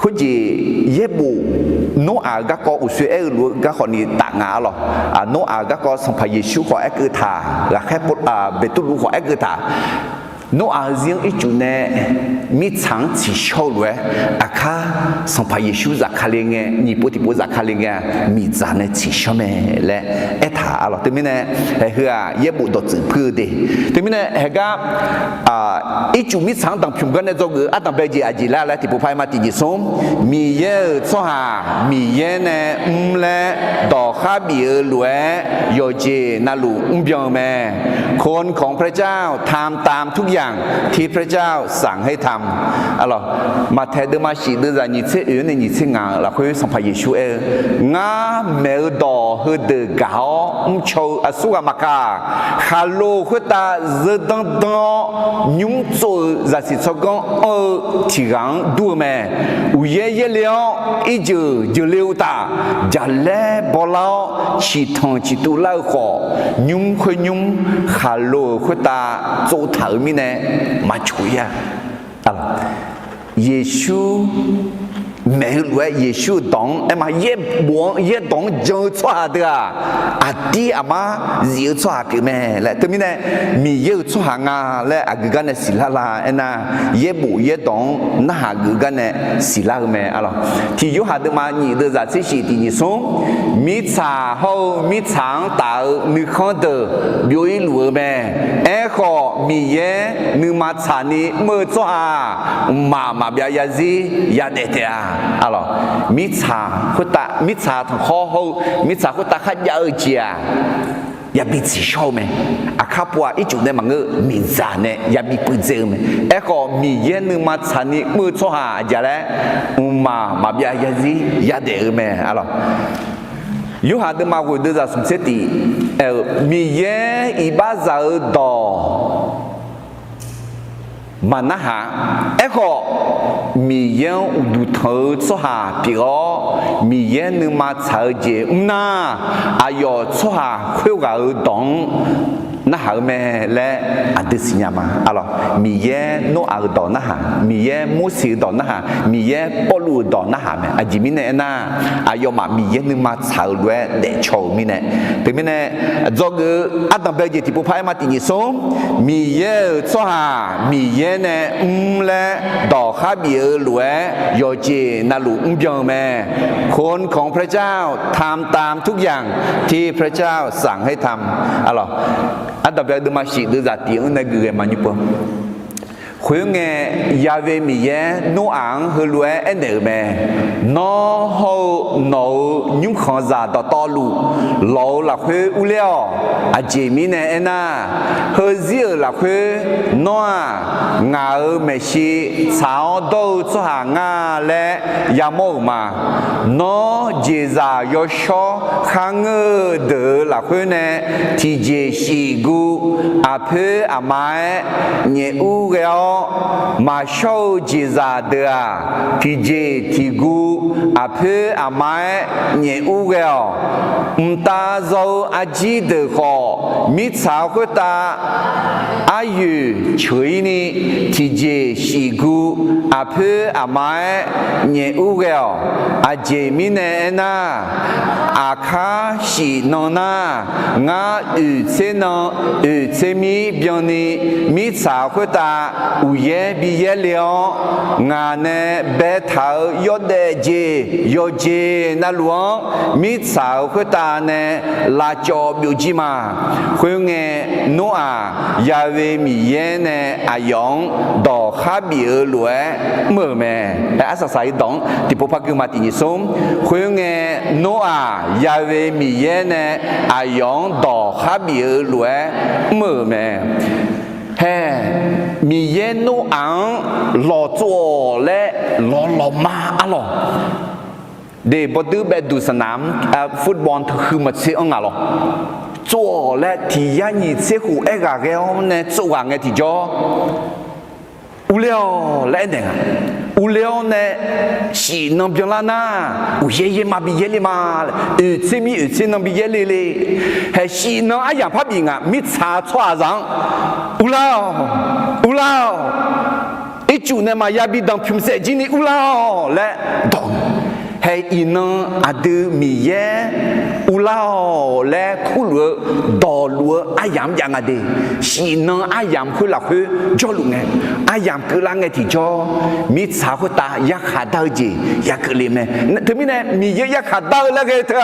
คุณจีเย็บบุโนอาก็อุศรู้ก็คนนี้ต่างงาหรอโนอาก็สัมภาระชูขอคือท่าแล้วแค่ปุ๊บเบ็ดตุลูขอคือท่าโนอาเรื่องอีจุเนี่ยมีช้างที่ชอบเลยข้าสัมภาระชูจากเขาเลี้ยงนี่ปุ๊บที่ปุ๊บจากเขาเลี้ยงมีจานที่ชอบและท่าอะไรแต่ไม่เนี่ยเฮียเย็บบุดจืดพื้นดีแต่ไม่เนี่ยเฮียก็อีจุมีช้างต่างพิมพ์กันในตัวคือต่างไปจีอาจีแล้วที่ปุ๊บไปมาที่จีส่งมีเยอะส่วนมีเยอะเนี่ยและดอกข้าบีรวยโยเจนาลูเบียงแม่คนของพระเจ้าทำตามทุกอย่างที่พระเจ้าสั่งให้ทำอะไรมาเทดมาชีดจะนิเชื่อเนี่ยนิเชื่องานเราคุยสัมภาระชูงาเมลดอฮือเดกาวโชอสุกามากาฮัลโหลคุตาเจดังดังยุ่งโจจะสิสกงที่รังดูแม่อุเย่เลี้ยวอีจูจูเลี้ยวตาจะเล่บอลาชิทังชิตุเล่าขอยุ่งคุยยุ่งฮัลโหลคุตาโจถามีเนี่ยมาช่วยอะไรเยซูไม่รู้ว่าเยซูตองมาเย็บบวงเย็บตองเจอชัวเดียดีมาเยอะชัวพี่แม่และตัวนี้เนี่ยมีเยอะชัวงาและกูกันเนี่ยสิลาลานะเย็บบุเย็บตองน่ากูกันเนี่ยสิลาแม่อะไรที่อยู่หาดมา你的在这些地方มี茶好มี长大你看到表演路แม่ขอมีเย่นึกมาชานีเมื่อจ้ามาเบียยาซียาเดเตียอะไรมิชาคุตามิชาทั้งข้อหูมิชาคุตาขัดยาเจียยาบิดสีชอบไหมข้าปัวอีจุดเนี่ยมันก็มีจานเนี่ยยาบิดปุ่นเจอไหมขอมีเย่นึกมาชานีเมื่อจ้าจะแล้วมาเบียยาซียาเดไหมอะไรอยู่หาดมาคุยด้วยจากสมเสติมีเย่อีบ้าจะดอมันนะฮะขอมีเย่อุดุเธอสหาปีอ๋อมีเย่นึกมาเฉยเจน่าอายอสหาคุยกับดองนะฮะแม่และอันเดสิญามาอะไรมีเย่โนอาดอนนะฮะมีเย่มุสีดอนนะฮะมีเย่ปอลูดอนนะฮะแม่อาจิมิเนน่าอายอมามีเย่นึกมาเฉยด้วยเดชมิเนแต่มิเนจอกอันดับเบจิที่ผู้พายมาตินิสงมีเย่สหามีเย่เนและดอกข้าบีรวยโยเจนาลูเบียงแม่คนของพระเจ้าทำตามทุกอย่างที่พระเจ้าสั่งให้ทำอะไรอันดับแรกดูมาชีดูจากที่อันนั้นคือมันยุบค khuyên nghe Yahweh mi ye nô ăn hơi lúa anh nở mẹ nó hậu nấu những khó giả đó to lụ lâu là khuyên u leo à chị mi nè anh à hơi dịu là khuyên nó ngà ở mẹ si sao đâu cho hàng ngà lẽ ya mô mà nó dễ giả yo cho khang ngơ đỡ là khuyên nè thì dễ si gu à phê à mai nhẹ u gạo mà sâu dễ giả đỡ thì dễ thì gu à phê à mai nhẹ u gạo ta dâu à chỉ đỡ khó mi sao của ta à yu chơi ni thì dễ si gu à phê à mai nhẹ u gạo à dễ mi nè na à khá si nó na ngã chế nó chế mi biang ni mi sao của ta u ye bi ye liao ngã nè bé thảo yo de je na luang mi sao của ta nè là cho biểu chi mà khuyên nghe nó Yahweh mi ye nè yong đỏ khá bị ở lúa mở mẹ đã sao sai đóng thì bộ phật cứ mà tin sống khuyên nghe nó Yahweh mi ye nè yong đỏ khá bị ở lúa mở mẹ hè mi ye nó ăn lò chua lẽ lò ma alo để bộ tư bé đủ sân football thực mà sẽ ăn alo chua lẽ thì ya nhị sẽ hủ egg cái hôm nay chua ăn cái thì cho u leo lẽ này u leo này si nông biang la na u ye ma bi ye ma chế mi chế nông bi ye le hay si nông ai yang phát bình mi cha chua rằng u lao ít chủ này mà ya bi đang phim sẽ chỉ ni u lao lẽ đồng hay ina adu mi ye u lao lẽ khu lúa đỏ lúa ayam yang ade si nông ayam khu là khu cho luôn nghe ayam cứ là nghe thì cho mi sao khu ta ya khá đau gì ya cứ liền này thứ mi này mi ye ya khá đau là cái thứ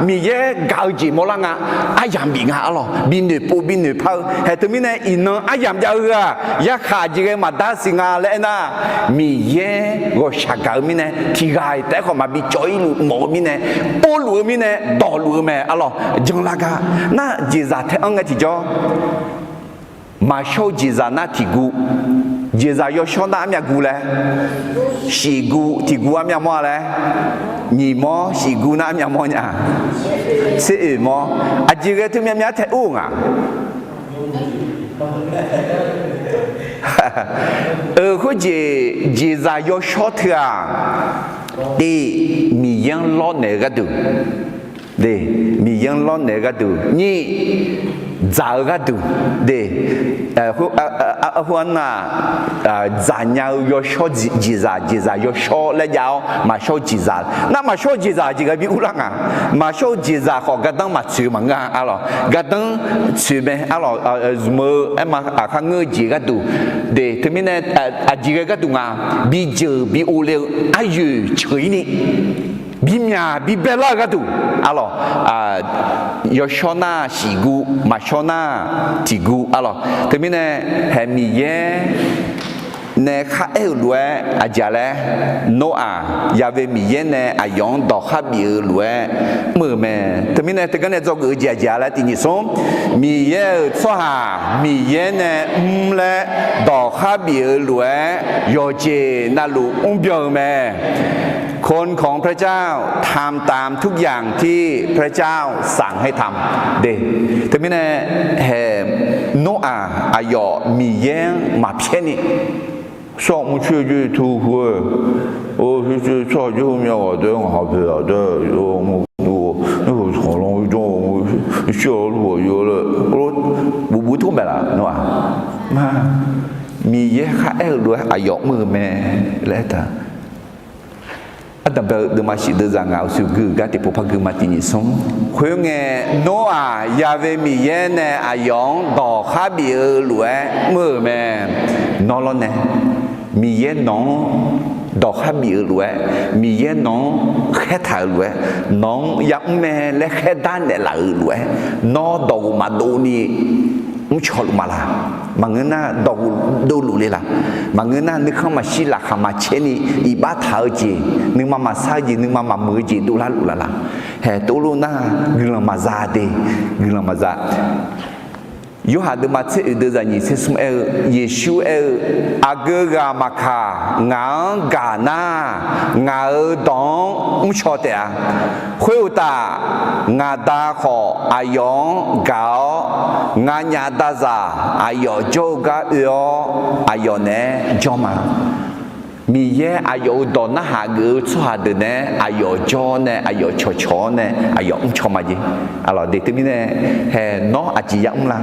mi ye gạo gì mà là ngà ayam bị ngà lo bị nửa po bị nửa phao hay thứ mi này ina ayam giàu ya khá gì cái mà đa sinh ngà lẽ na mi ye go sa gạo mi này thì gai tại họ mà bị choi mỏ mi này po lúa mi này đỏ lúa mẹ alo jong la ga na ji za the ang ti jo ma show ji za na ti gu ji za yo show na amya gu le si gu ti gu amya mo le ni mo si gu na amya mo nya se e mo a ji ge tu mya the u nga khu ji za yo show thia đi mi yang lo ne ga du de mi yang lo ne ga du ni za ga du de huan na za nhau yo sho ji za yo sho le yao ma sho ji za na ma sho ji za ji ga bi u lang ma sho ji za ho ga dang ma chu ma nga alo ga dang chu be alo mo em ma kha ngơ ji ga du de te mi ne ji ga du nga bi je bi u le ayu chui ni bi mya bi bela ga du alo yo shona si gu ma shona ti gu alo te mi ne he mi ye ne kha e lue a jale no Yahweh mi ye ne yong do kha bi lue mơ mẹ te mi ne te ga ne zo gu ja la ti ni som mi ye so ha mi ye ne le do kha bi lue yo je na lu bio mẹคนของพระเจ้าทำตามทุกอย่างที่พระเจ้าสั่งให้ทำเด็แต่ไม่แน่เห็นโนอาอายอมีแย้งมาเพี้ยนี่上不去就突破，我就是上去后面我的好朋友的，我那个长龙一种，我小路我有了，我不通白了，喏嘛，มีแย้งข้าด้วยอายอมือแม่แล้วแต่Adabel de masih de zangau sugu gati popagu mati ni som khuyenge Noa Yahweh mi yene ayong do khabi lue mơ me no lo ne mi ye no do khabi lue mi ye no khe tha lue nong yak me le khe dan de la lue no do ma do ni mu chol mala mà người na đâu lù lên là mà người na nước không mà xí là không mà chế ni ý bát thảo gì nhưng mà sao gì nhưng mà mới gì đâu là lù là hè đâu lù na người mà già đi người mà già yêu hạt được mà chế được ra nhỉ sẽ sum Giêsu agaga makha ngang gana ngao dong cho thế à khuya ta ngà ta họ ayong gạo ngà nhà ta già ayo cho ga yo ayo nè cho mà mi ye ayo đó na hạ ngữ cho hạ được nè ayo cho nè ayo cho nè ayo cho mà gì alors để tôi nè hè nó chỉ giống là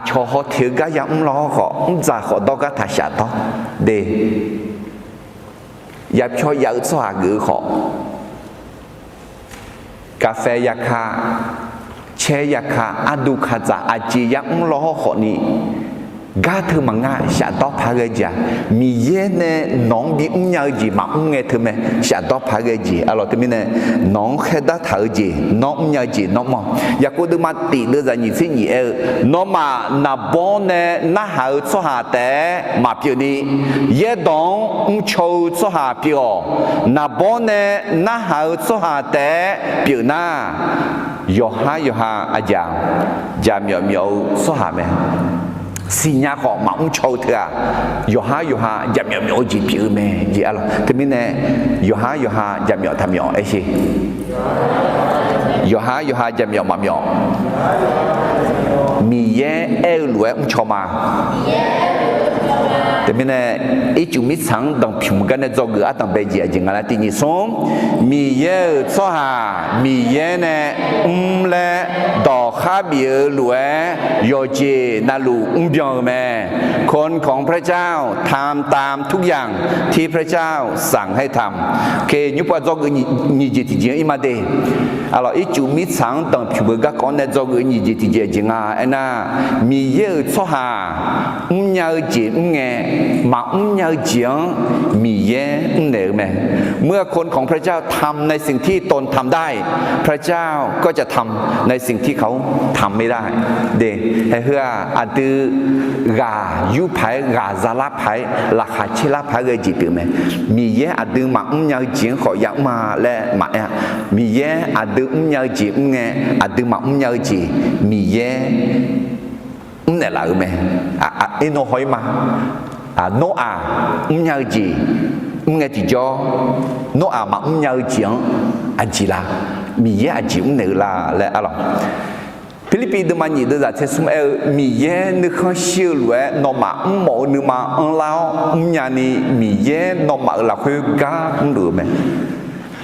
cho họ thiếu cái giống lo họ già họ đó cái thà xả đó để dập cho dở cho hạ ngữ họ cà phê yà kha chế yà kha adu kha za chỉ giống lo họ ni gà thưa mà ngã xả đó phá cái gì mi ye nè nón bị nhớ gì mà nghe thưa mẹ xả đó phá cái gì alo thì mình nè nón khai đã thở gì nó nhớ gì nó mà ya cô đưa mà tỉ đưa ra những cái gì nó mà na bon nè na hậu cho hà té mà biểu đi ye đón châu cho hà biểu na bon nè na hậu cho hà té biểu na yo ha à miao cho hà mẹ xin nhà họ mong châu thưa yo ha giảm nhỏ gì biểu mẹ gì alo thì mình nè yo ha giảm nhỏ tham nhỏ ấy gì yo ha giảm nhỏ mà nhỏ mi ye lúa cho mà thì mình nè ít chừng mít sáng đồng phim cái này do người ăn bây giờ chỉ là tin như sống mi ye cho hà mi ye nè lẽ đỏ khá biểu lúa yo chỉ na lù biang mẹคนของพระเจ้าทำตามทุกอย่างที่พระเจ้าสั่งให้ทำเคยุปะจอกนี่จิตจิอิมาเดalors ít chủ mít sáng đồng phim cái con này do ngườiนี่จิตจิจริงอ่ะanh na mi ye cho hà nhớ chỉ nghe mà nhớ jiangมีเย่เหนือแม่เมื่อคนของพระเจ้าทำในสิ่งที่ตนทำได้พระเจ้าก็จะทำในสิ่งที่เขาทำไม่ได้เดให้เพื่ออาตือกายุไผ่กาซาลาไผ่ราคาชิลาไผ่เลยจีบแม่มีเย่อาตือมาเย่jiangขอยักมาและมามีเย่อาตือเย่จีบไงอาตือมาเย่จีมีเย่เนี่ยละแม่ไอ้โนหอยมาnó nhớ gì nghe thì cho nó mà nhớ chuyện anh chỉ là mi ye anh chỉ nữa là alo Philippines mà nhìn được ra thế xong mi ye nước không siêu lúa nó mà mổ nước mà ăn lao nhà này mi ye nó mà là khơi cá cũng được mẹ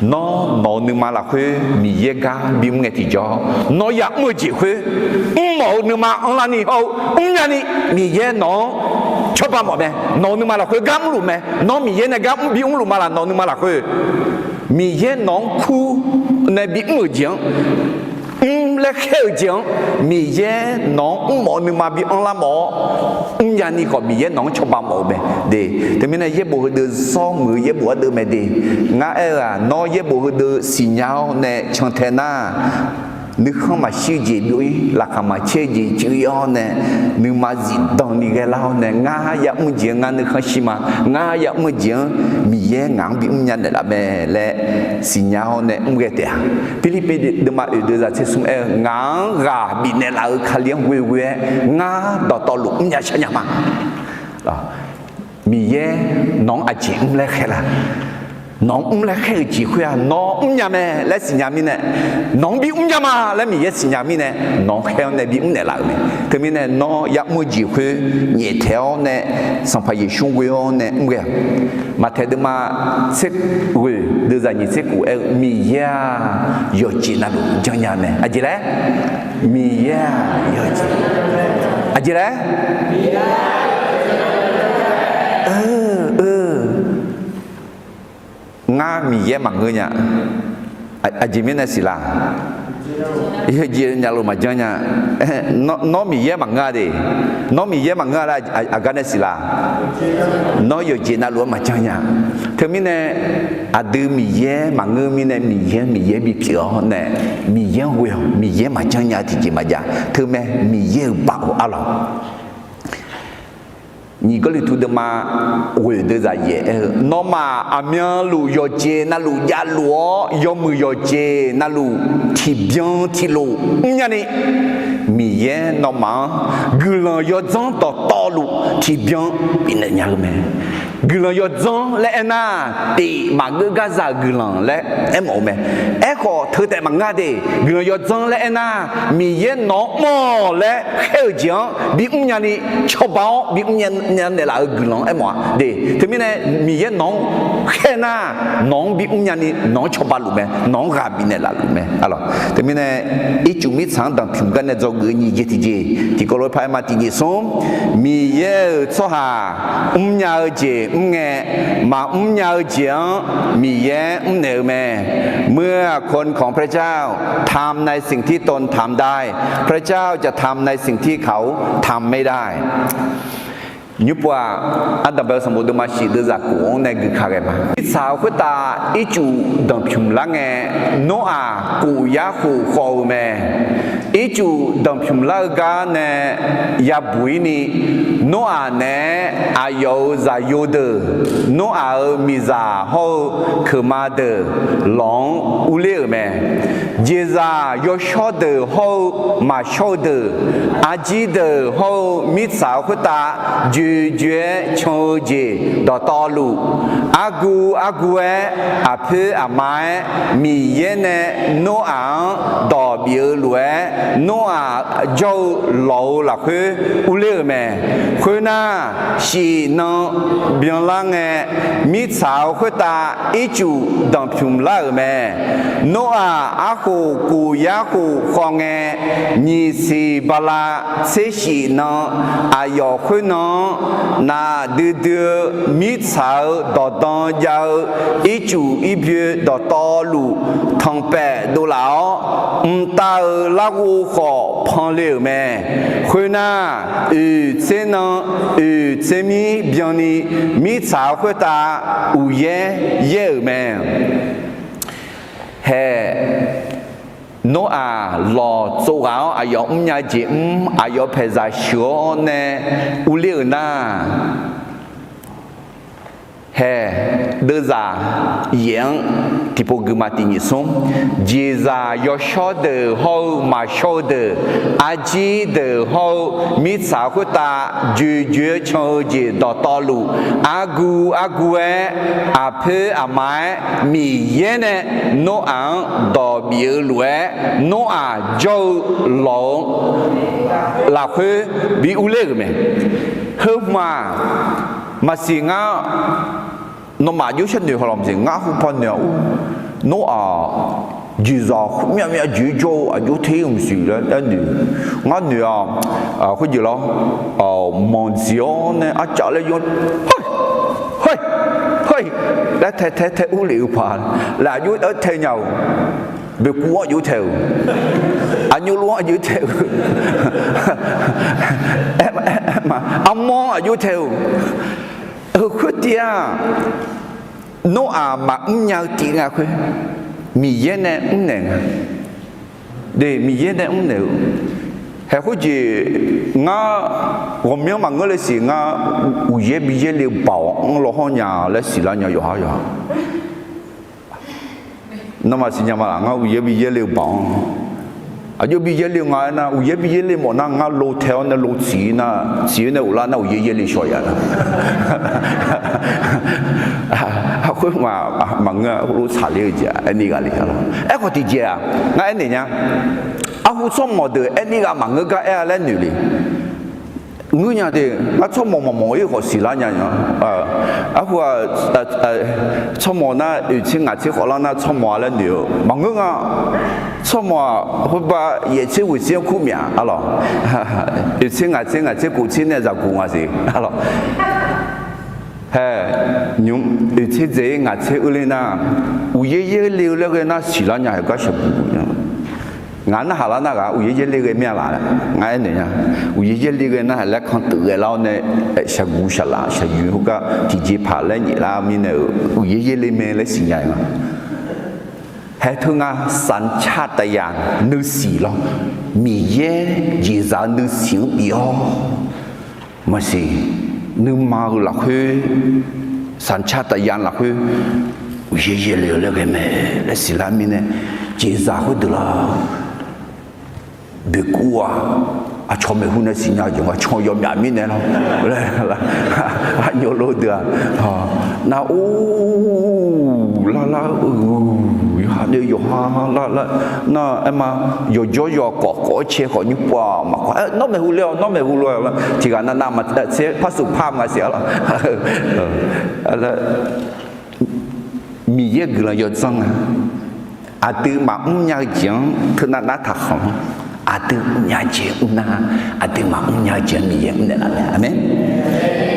nó nước mà là khơi mi ye cá bị nghe thì cho nó giặc mưa chỉ khơi mổ nước mà ăn lao này hậu nhà này mi ye nó cho ba mẹ nó nhưng mà là khơi gắm luôn mẹ nó mi ye này gắm bị luôn mà là nó nhưng mà là khơi mi ye nó khu này bị mưa giếng là khêu giếng mi ye nó mỏ nhưng mà bị ăn lá mỏ nhà này có mi ye nó cho ba mẹ để thì mình này ye bố được so người ye bố được mẹ đi ngã là nó ye bố được xì nhau này chẳng thế na nếu không mà siêu gì đuổi là không mà chơi gì chữ yo nè nếu mà gì đồng đi cái lao nè ngã ya muốn gì ngã nếu không xí mà ngã ya muốn gì mi ye ngang bị nhận là mẹ lẽ xí nhau nè cái tiền Philippines đừng mà đưa ra thế xung ngang gà bị nè là khai liang quê quê ngã đỏ lục nhà chơi nhà mà đó mi ye nong à chị lẽ khai là nó lại khai chỉ khuyên nó nhà mẹ lại xin nhà mình nè nó bị nhà mà lại mình xin nhà mình nè nó khai này bị nè lại nè thì mình nè nó dám mua chỉ khuyên nhẹ theo nè xong phải dùng quên nè nghe mà thế được mà sẽ quên đưa ra những sẽ của mình ya yo chỉ là đủ cho nhà mẹ à gì đấy mình ya yo chỉ à gì đấy nga mi ye mà người nhà chỉ biết là gì là yêu gì nhà luôn mà cho nhà nó mi ye mà nga đi nó mi ye mà nga là cái này gì là nó yêu gì nhà luôn mà cho nhà thế mình này đưa mi ye mà người mình này mi ye bị phiền này mi ye will mi ye mà cho nhà thì chỉ mà giờ thứ mẹ mi ye bảo alo 你个里头的嘛，会的在也，那么阿面路要接那路压路，要么要接那路提边提路，伢呢，米耶那么，个人要走到道路提边，比那伢个咩？个人要走来那，的马个个啥个人来，冇咩？个头戴马牙的，个人要走来那，米耶那么来好讲，比伢呢吃饱，比伢的那个人冇的，对面呢米耶农看那农比伢呢农吃饱路咩？农还比那路咩？好了，对面呢一九米长当平间的做个你接提个罗拍嘛提松，米耶做下伢节。มาเยาเจียงมีแย้เหนือแม่เมื่อคนของพระเจ้าทำในสิ่งที่ตนทำได้พระเจ้าจะทำในสิ่งที่เขาทำไม่ได้ยุบว่าอันดับเบลสมุดมาชีดจากกูในกุขากมาสาวขุตาอิจูดังพิมลังเงโนอากูยาคูขอแม่อิจูดังพิมลังกาเนยาบุยนีโนอาเนอายุซาโยเดโนอามิซาโฮเคมาเดหลงอุเลแม่เจซายอชอเดโฮมาชอเดอาจีเดโฮมิสาวขุตาจู绝秋节到道路，阿姑阿婆阿妈米耶呢诺昂到别路诺昂就老了去屋里面，去那是能别人诶米草去打一组当平来面，诺昂阿姑姑爷姑放诶，你是巴拉这是能阿要去能。那米草到当要一主一票到道路汤白都老，到那个好朋友们，回那才能这米边的米草回答无言有们，嘿。โนอาหล่อโซ่เอาอายอมยาจิมอายอเพซาชัวเนอุเลียนาเฮเดซาเยียงที่พวกมาตินิสมเจซายอชอเดฮอมาชอเดอาจีเดฮอมิสาคุตาจูจูชอเจดอตอลูอากูเออาเพอาไม้มีเยเนโนอังดอเบียลวยโนอาโจหลงลาคือบิอุเลกเมเฮมาสิงาโนมาอยู่เช่นเดียวกับเราสิงาหุบพันเนี่ยโนอาจีจ่าเมียจีโจอายุเที่ยงสิแล้วแต่เนี่ยงาเนี่ยเขาอยู่แล้วมอนซิโอเนี่ยอาจารย์เลยยนเฮ้ยแล้วเทอุลิอุปานแล้วอายุเที่ยงเอาเบิกวัวอายุเที่ยงอายุล้วนอายุเที่ยงมาอามองอายุเที่ยงคือเดียโนอามาญาติงาคือมีเยเนเนเดมีเยเนเนเฮ้ยจีงา我们嘛我来是งา五月毕业了包老好伢来是啦伢有好有好那么是伢嘛งา五月毕业了包อายุปีเยลิงานะอุยปีเยลิหมดนะงาโลเทลนะโลจีนะจีนะอุลานะอุยเยลิช่วยนะเขาคุยมามังเงารู้ชาลีจ้ะอันนี้ก็เลยครับไอ้คนที่เจ้างั้นอันนี้เนี่ยอาหุสมอเดออันนี้ก็มังเงาก็เออเล่นอยู่เลยงูเนี่ยเด็กงั้นชอบมองอีกคนสิละเนี่ยอาหุชอบมองนะอยู่ที่งานที่เขาเล่านะชอบมองเล่นอยู่มังเงาชอบมาเพราะว่าเยี่ยชิวเสียคู่เมียอะไรอยู่ที่งานที่กูที่เนี่ยจะกูงาสิอะไรเฮ้ยอยู่ที่เจ๊งานที่อื่นนะอุยเยเลี้ยวแล้วก็น่าสิละเนี่ยก็ชอบงานน่ะหาละนะก็อุยเยเลี้ยวเมียละงานเนี่ยอุยเยเลี้ยวน่ะแล้วคนตื่นแล้วเนี่ยชะกูชะละชะยูก็ที่จีผ่านแล้วนี่ละมีเนี่ยอุยเยเลี้ยวเมียแล้วสิยังไงให้ทุกงาสัญชาตญาณนึกสีลมีเย่จีจานึกสิ่งเดียวไม่ใช่ นึกมาหลักคือสัญชาตญาณหลักคือเย่ๆเลยกันแม่และศิลามิเนี่ยเจซ่าเขาดูละเบกัวอาชอบไม่หุ่นสิญญาจังว่าชอบยอมยามิเนี่ยเนาะเลยละอันโยโลเดือน่าโอ้ละเดี๋ยวละน่าเอ็มมาโยเกาะเชี่ยเกาะยุบว่ามาน้องไม่หุ่นเลยที่กันนั่นมาเสียพระสุภาพมาเสียละแล้วมีเยอะกันเลยจังอาตือมาญาจังเท่านั้นทักของอาตือญาเจียนะอาตือมาญาเจียมีเยอะเนี่ยนะอาเมน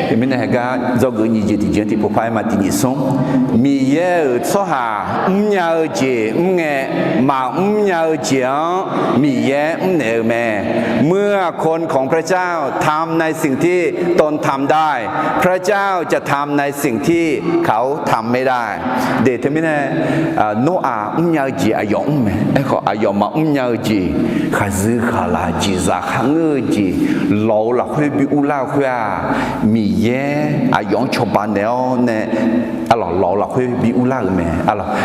เห็นไหมนะฮะก็จะมีเจติเจติพอพายมาที่นี่ส่งมีเยอะสหาญาเจียเงมาญาเจียมีเยอะเนี่ยแม่เมื่อคนของพระเจ้าทำในสิ่งที่ตนทำได้พระเจ้าจะทำในสิ่งที่เขาทำไม่ได้เดี๋ยวเห็นไหมนะโนอาญาเจียอายุแม่ไอ้เขาอายุมาญาเจียข้าซื้อข้าลาจีซาข้าเงยจีเราละคุยบิอุลาคุยมีเย่อายุชอบานแล้วเนี่ยเราละคุยบิอุลาแม่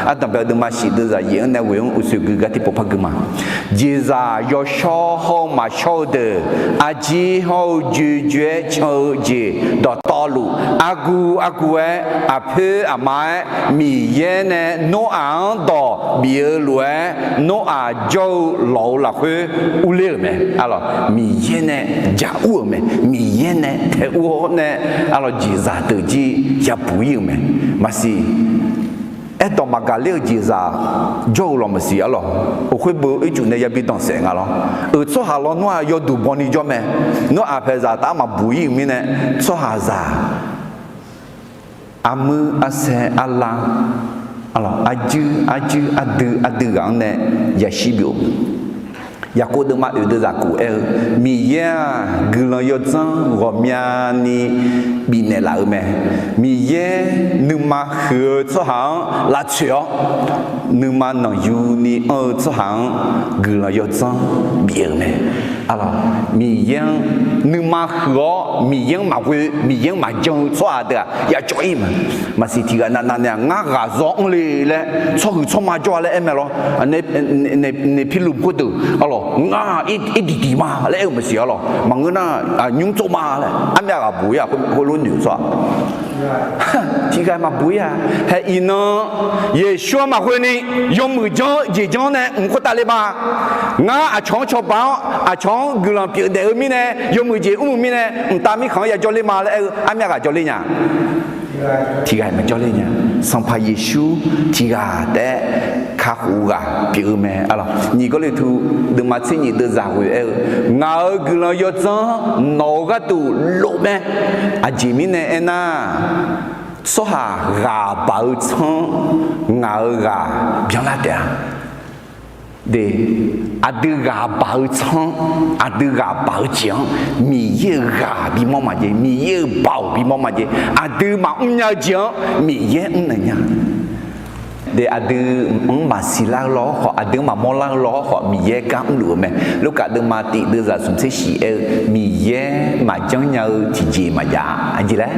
อันดับเดิมมาสิเดือดเย็นเนี่ยเวงอุสุกกะที่ปพักมาจีซายอชอห้องมาชอเดอาจีห้องจูเจชอจีดอตอลูอากูเออาเพออาไม้มีเย่เนี่ยโนอังดอเบียลวยโนอาโจเราละคุยอุเลแม่มีเย่เนี่ยจ่าอูแม่มีเย่เนี่ยเทอูเนี่ยจีซาเตจีอย่าปุยแม่มาสิไอ้ตอนมากาเลี้ยจีซาโจเรามาสิโอ้คุยบ่ไอ้จุดเนี่ยอย่าไปต้องเสียงโซฮาลนัวยอดูบอนี่จ่อแม่นัวอาเพซาตามาปุยมีเนี่ยโซฮาซาอามืออาเซอาลาอาจือาดือกันเนี่ยอย่าชิบิโอยากกูดึงมาอยู่ด้วยจากกูมีเยอะกลัวยจังรอมีอันนี้บินเนี่ยละแม่มีเยอะนึกมาเหือสหังละเชียวนึกมาหนังยูนี่สหังกลัวยจังบินแม่มีเยอะนึกมาเหือมีเยอะมาคุยมีเยอะมาจังสวัสดีอย่าจ่อยมาสิที่กันนั่นเนี่ยงากาจงเลยแหละชอบมาจ่อเลยแม่หรอในพิลุพูดดูงาอีดีมาแล้วไม่เสียหรอกมังเงินยุ่งโจมาเลยอันนี้ก็บุยคนรุ่นอยู่ซ้ที่กันมาบุยให้อินเยชัวมาคนนี้ยมมือจ้อเจจ้อเนี่ยก็ตาเลยมางาช่องชอบบ้าช่องกุหลาบเปียกเดือดมีเนี่ยยมมือเจมีเนี่ยตามีของอย่าจ้อเลยมาแล้วอันนี้ก็จ้อเลยเนี่ยที่กันมาจ้อเลยเนี่ยสัมภาเยซูที่กันแต่ข้าหูกะปีเมื่อนี่ก็เลยถูกดึงมาที่นี่ดึงจากหัวเงากุหลาบยอดจังนกตูโลเมื่อจิมินเนี่ยนะสหากาบ่าวจังเงากาเบียงละเดียเดอาดือกาบ่าวจังอาดือกาบ่าวจังมีเยอะกาบีมอมาเจมีเยอะบ่าวบีมอมาเจอาดือมาเจังมีเยอะเนี่ยเดี๋ยวอาดือมาสิลาล้อขออาดือมามอลาล้อขอมีเย่กัมหลวงแม่ลูกอาดือมาติดือจะสมเสสีมีเย่มาจังเงาที่จีมาจาอันจีแล้ว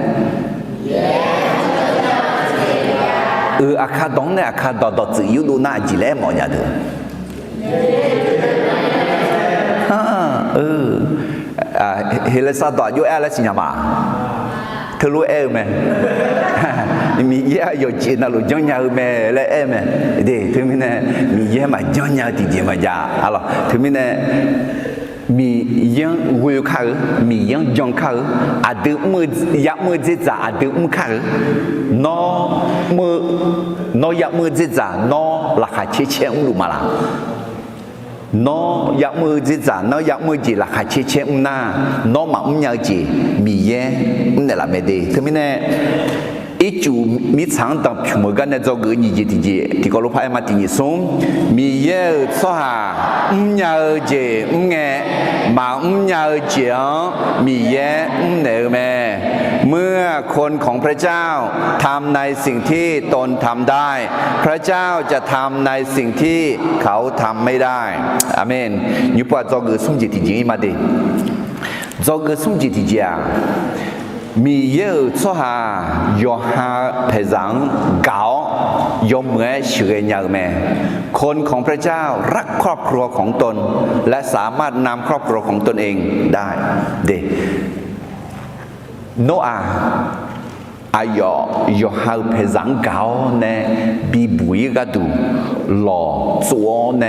อาคาดองเนี่ยอาคาดอดจืดดูน่าจีแล้วมองยาเถอะเฮเลซาดอยูเอลสิญญามาเธอรู้ไหมมีเยอะอยู่จีนเราจังเงาแม่เลยแม่เดี๋ยวถึงมีเนี่ยมีเยอะมาจังเงาที่จีมาจ้าถึงมีเนี่ยมียังวิวข้าวมียังจังข้าวอาดื้อมือยับมือจิตจ่าอาดื้อมือข้าวนอมือนอยับมือจิตจ่านอราคาเชี่ยรู้มาละนอยับมือจิตจ่านอยับมือจีราคาเชี่ยน่านอมาเงาจีมีเย่เนี่ยละไม่ดีถึงมีเนี่ย一九米长的屏幕干的这个年纪的个路牌嘛，第二松米也做下年节年มา年节米也เนี่ยแม่เมื่อคนของพระเจ้าทำในสิ่งที่ตนทำได้พระเจ้าจะทำในสิ่งที่เขาทำไม่ได้อาเมนยุบว่า这个送节的经嘛的这个送节的经มีเยอะชัวโยหาเพจังเก่ายมเหมือเฉยยาวแม่คนของพระเจ้ารักครอบครัวของตนและสามารถนำครอบครัวของตนเองได้เดโนอาอายโยหาเพจังเก่าเนบีบุยกาดูหล่อสัวเน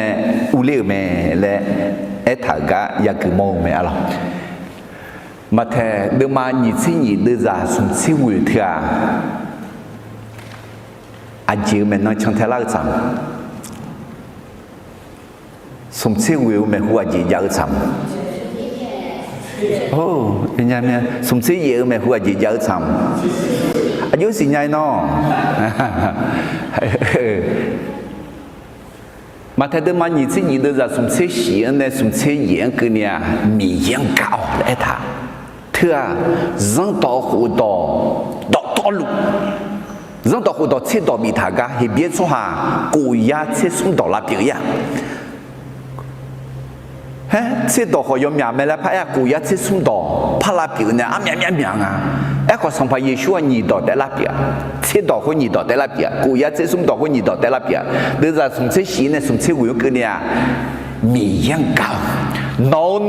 อุเลแม่และเอถากะยากุโมแม่อะไรmà thề đưa mà nhị sĩ nhị đưa ra xuống siêu người thưa anh chị mình nói trong thế lao rằng xuống siêu người mình hùa gì dở rằng ô anh em nha xuống siêu người mình hùa gì dở rằng anh nhớ gì nhai nó mà thề đưa mà nhị sĩ nhị đưa ra xuống siêu hiển này xuống siêu hiển cái này mỹ hiển cao đấy thà thưa dân tộc hồ đồ đọ lụ dân tộc hồ đồ chế độ bị thả ga thì biết số hà cổ ya chế xuống đọ là biểu ya hè chế độ họ yếm nhà mẹ là phải cổ ya chế xuống đọ phải là biểu nè miệng à ấy có xong phải Giêsu nhị đọ để là biểu chế độ họ nhị đọ để là biểu cổ ya chế xuống đọ họ nhị đọ để là biểu đưa ra xuống chế xí này xuống chế quỷ cái này mỹ yang cao nó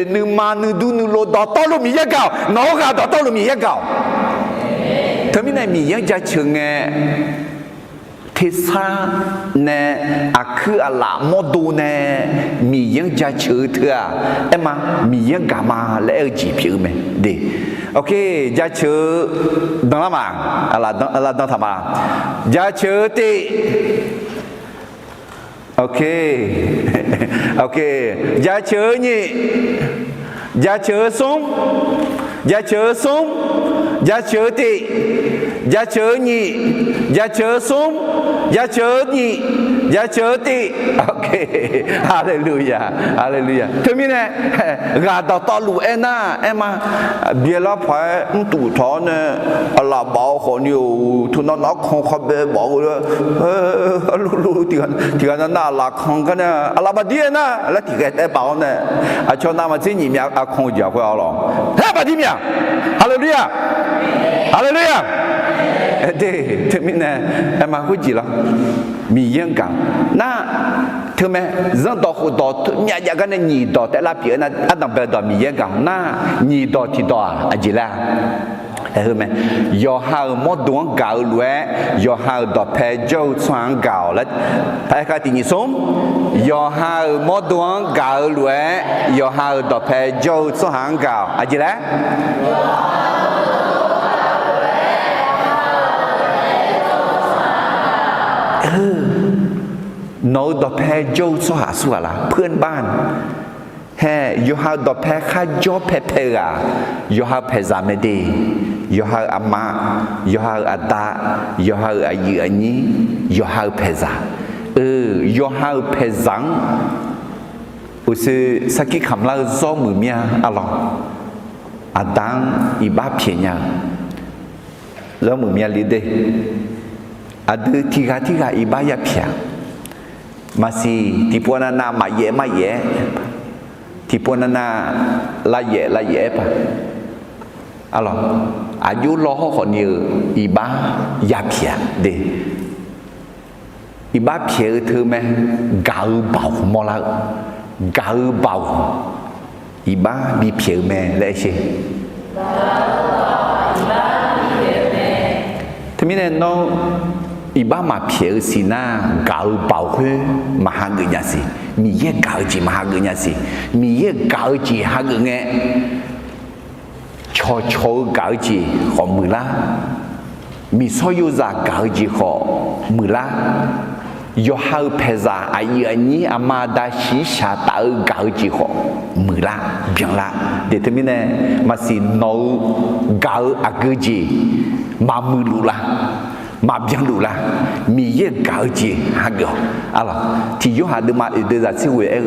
nu ma nu du nu lo đỏ to lo mi ya cao nó gà đỏ to lo mi ya cao thế mình này mi yang gia trường nghe thế sa nè khứ lạ mô đu nè mi yang gia chữ thưa em mà mi yang gà mà lẽ ở chỉ phiếu mẹ đi ok gia chữ đó là mà là đó thà mà gia chữ thì ok ok giá chớ nhỉ giá chớ súng giá chớ súng giá chớ tị giá chớ nhỉ giá chớ súng giá chớ nhỉ giá chớ tị ok hallelujah hallelujah thế mình này gà đào to lũ em à bia lá phải tủ thọ nè là bảo họ nhiều thu nó không bé bảo lũ thì nó là không cái nè là bà đi nè là thì cái bảo nè cho nam mà chỉ nhìn miệng không giờ phải ao lòng thế bà đi miệng hallelujah hallelujah thế mình này em mà có gì lắm mi yên cảm na thưa mẹ dân tộc hồ đồ nhà cái này nhị đồ tại là biển na anh đồng bè đồ mi yên cảm na nhị đồ thì đồ à gì là thưa mẹ do hao mót đuông gạo lúa do hao đồ phe châu xoang gạo là phải cái gì sống do hao mót đuông gạo lúa do hao đồ phe châu xoang gạo à gì là nó đọc hè dâu số hạ số là phương ban hè yo ha đọc hè khai cho phe phe à yo ha phe giả mê đi yo ha ama yo ha ada yo ha ayi ani yo ha phe giả yo ha phe giang u sư saki kham la do mù mía alo adang iba phe nya do mù mía li de ada tiga iba ya phe masih tipu nana maye tipu nana laye apa alo aju lo ho nhiều iba ya phe de iba phe thứ mẹ gạo bào mo la gạo bào iba bi phe mẹ lẽ gì thế mình nó iba mà phe si na gạo bào hơi mà hàng người nhà si mi ye gạo gì mà hàng người nhà si mi ye gạo gì hàng người nghe cho gạo gì họ mười la mi so yêu ra gạo gì họ mười la yo hao peza ai ani amada shi sha ta gạo gì họ mười la bien la để thế mình này mà si no gạo agư gì mà mười lu la mà bien lu la mi ye gạo gì hago alors thì yo ha de ma de za si we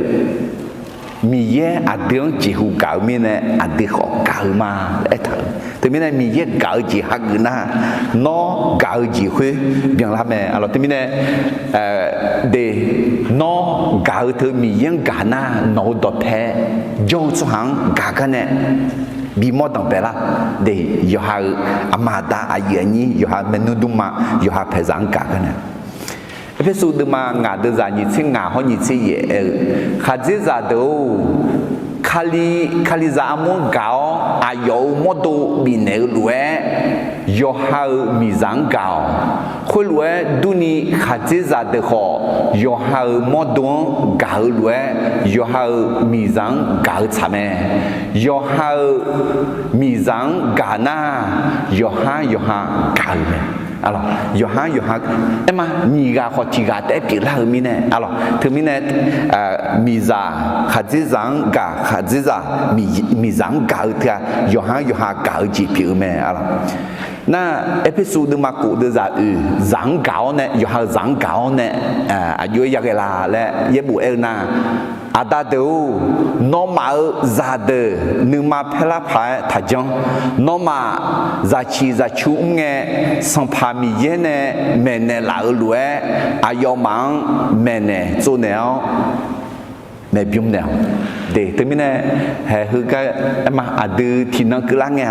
mi ye adon chỉ hu gạo mi này adi họ gạo mà để thở thì mi này mi ye gạo gì hago na nó gạo gì khuê bien la mẹ alors thì mi này để nó gạo thứ mi ye gạo na nó đột thế dâu số hàng gạo cái này bị mất đồng bè là để yêu ha amada ayeni yêu ha menuduma yêu ha phải giảng cả cái này ép số đêm mà ngã đưa ra nhị sinh ngã họ nhị sinh ye khát dễ ra đâu khali ra amon gạo ayo modo bị nề lúa yêu ha mi giảng gạo khối lúa duni khát dễ ra được họ yêu ha modo gạo lúa yêu ha mi giảng gạo chả mẹ yêu ha mi giảng gà na yêu ha gạo mẹ alors yoha ema ni ga khoti ga te pi la mi ne alors tu mi ne miza khazizang ga khaziza mizang ga ta yoha ga ji pi me alors na episode ma ku de za zang gao ne yoha zang gao ne yo ya ge la le ye bu el na ada do normal za de nu ma phela pha tha jong normal za chi za chu nge sang pha mi ye ne me ne la lue ayo mang me ne zo ne me bium ne de termine he hu ka ma adu thinan kla nge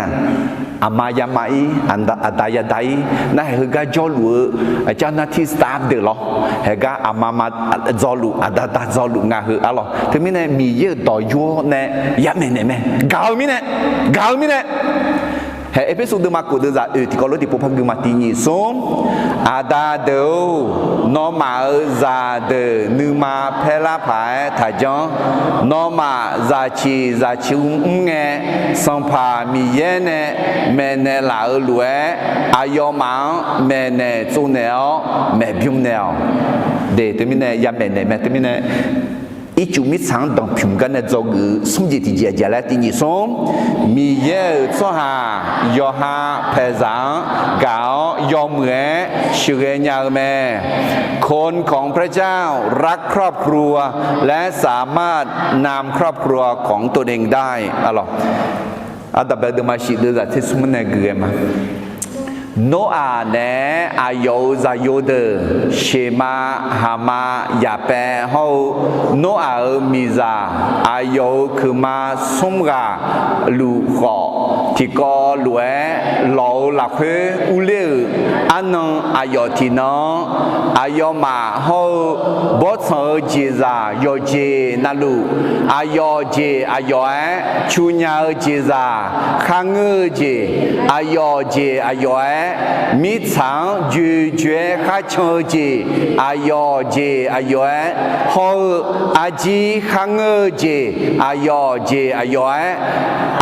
amaya mai anda adaya dai na he ga jolu cha na thi staff de lo he ga amama jolu adada jolu nga hu alo termine mi ye do yo ne ya me ne me gao mi ne he episode ma ko de za ti ko lo ti po phang ma ti ni som ada de no ma za de nu ma phela phai tha jong no ma za chi nge sang pha mi ye ne me ne la lue ayo ma me ne zu ne me byum ne de termine ya me ne me termine ít chú mít sáng đồng phim cái này do cái sung gì thì giờ lại thì nhỉ sung mi ye cho hà yo ha phải giảng gạo yo mẹ sự cái nhà mẹคนของพระเจ้ารักครอบครัวและสามารถนำครอบครัวของตัวเองได้อะไรอาดับเบิลมาชิดเลยที่สมุนในเกลือมาโนอาเนอายุจะยุดเชมาฮามาอย่าแปลเขาโนอามีจาอายุคือมาสมกาลูกขอที่ก็รวยหล่อหลักเพื่ออุเลอันนั้นอายุที่น้องอายุมาเขาบทสอนจีจาโยเจนั่นลูกอายุเจอายุชุนยาจีจาขังเจอายุเจอายุmi chang ju jue kha cho ji ayo ji ayo ho aji khang ji ayo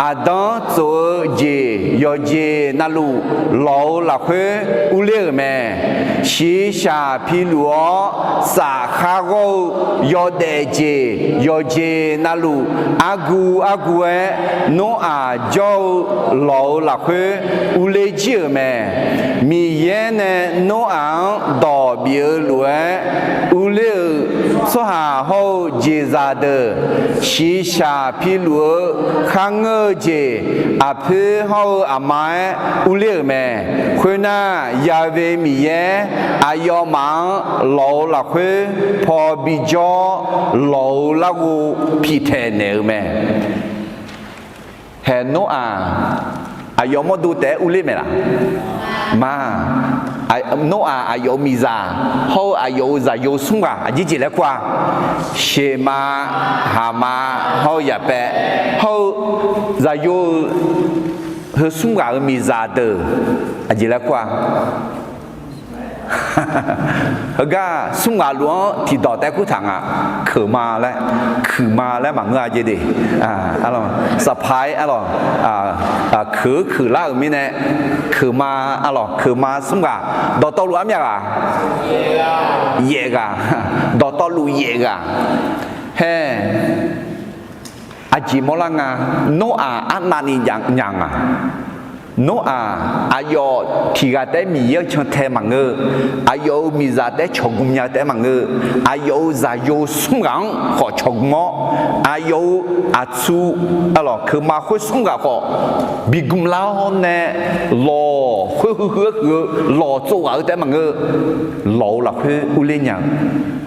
adan zo ji yo ji na lu lo la khwe u le me shi sha pi luo sa kha go yo de ji na lu agu no a jo lo la khwe u le ji me mi ye ne no ang do bia lue u le so ha ho ji za de shi sha pi luo khang je a phe ho a mai u le me khwe na ya ve mi ye a yo ma lo la khwe pho bi jo lo la gu pi the ne me he no a ayo mo du te u le me la ma no ayo miza ho ayo za yo sunga ji ji le kwa shema hama ho ya pe ho za yo he sunga miza de ji le kwa ga sunga luo thì đỏ tay cú thằng khử ma lại mà ngựa gì đi alo supply alo khử la ở mi này khử ma sunga đỏ to luo mi ye ga đỏ to lu ye ga he aji molanga no anani yang no ayo tiga te mi ye chon te mangu ayo mi za te chogum nya te mangu ayo za yo sungang ho chogmo ayo atsu alo kema ho sunga ho bigum lao ne lo hu lo zo wa te mangu lo la hu ule nya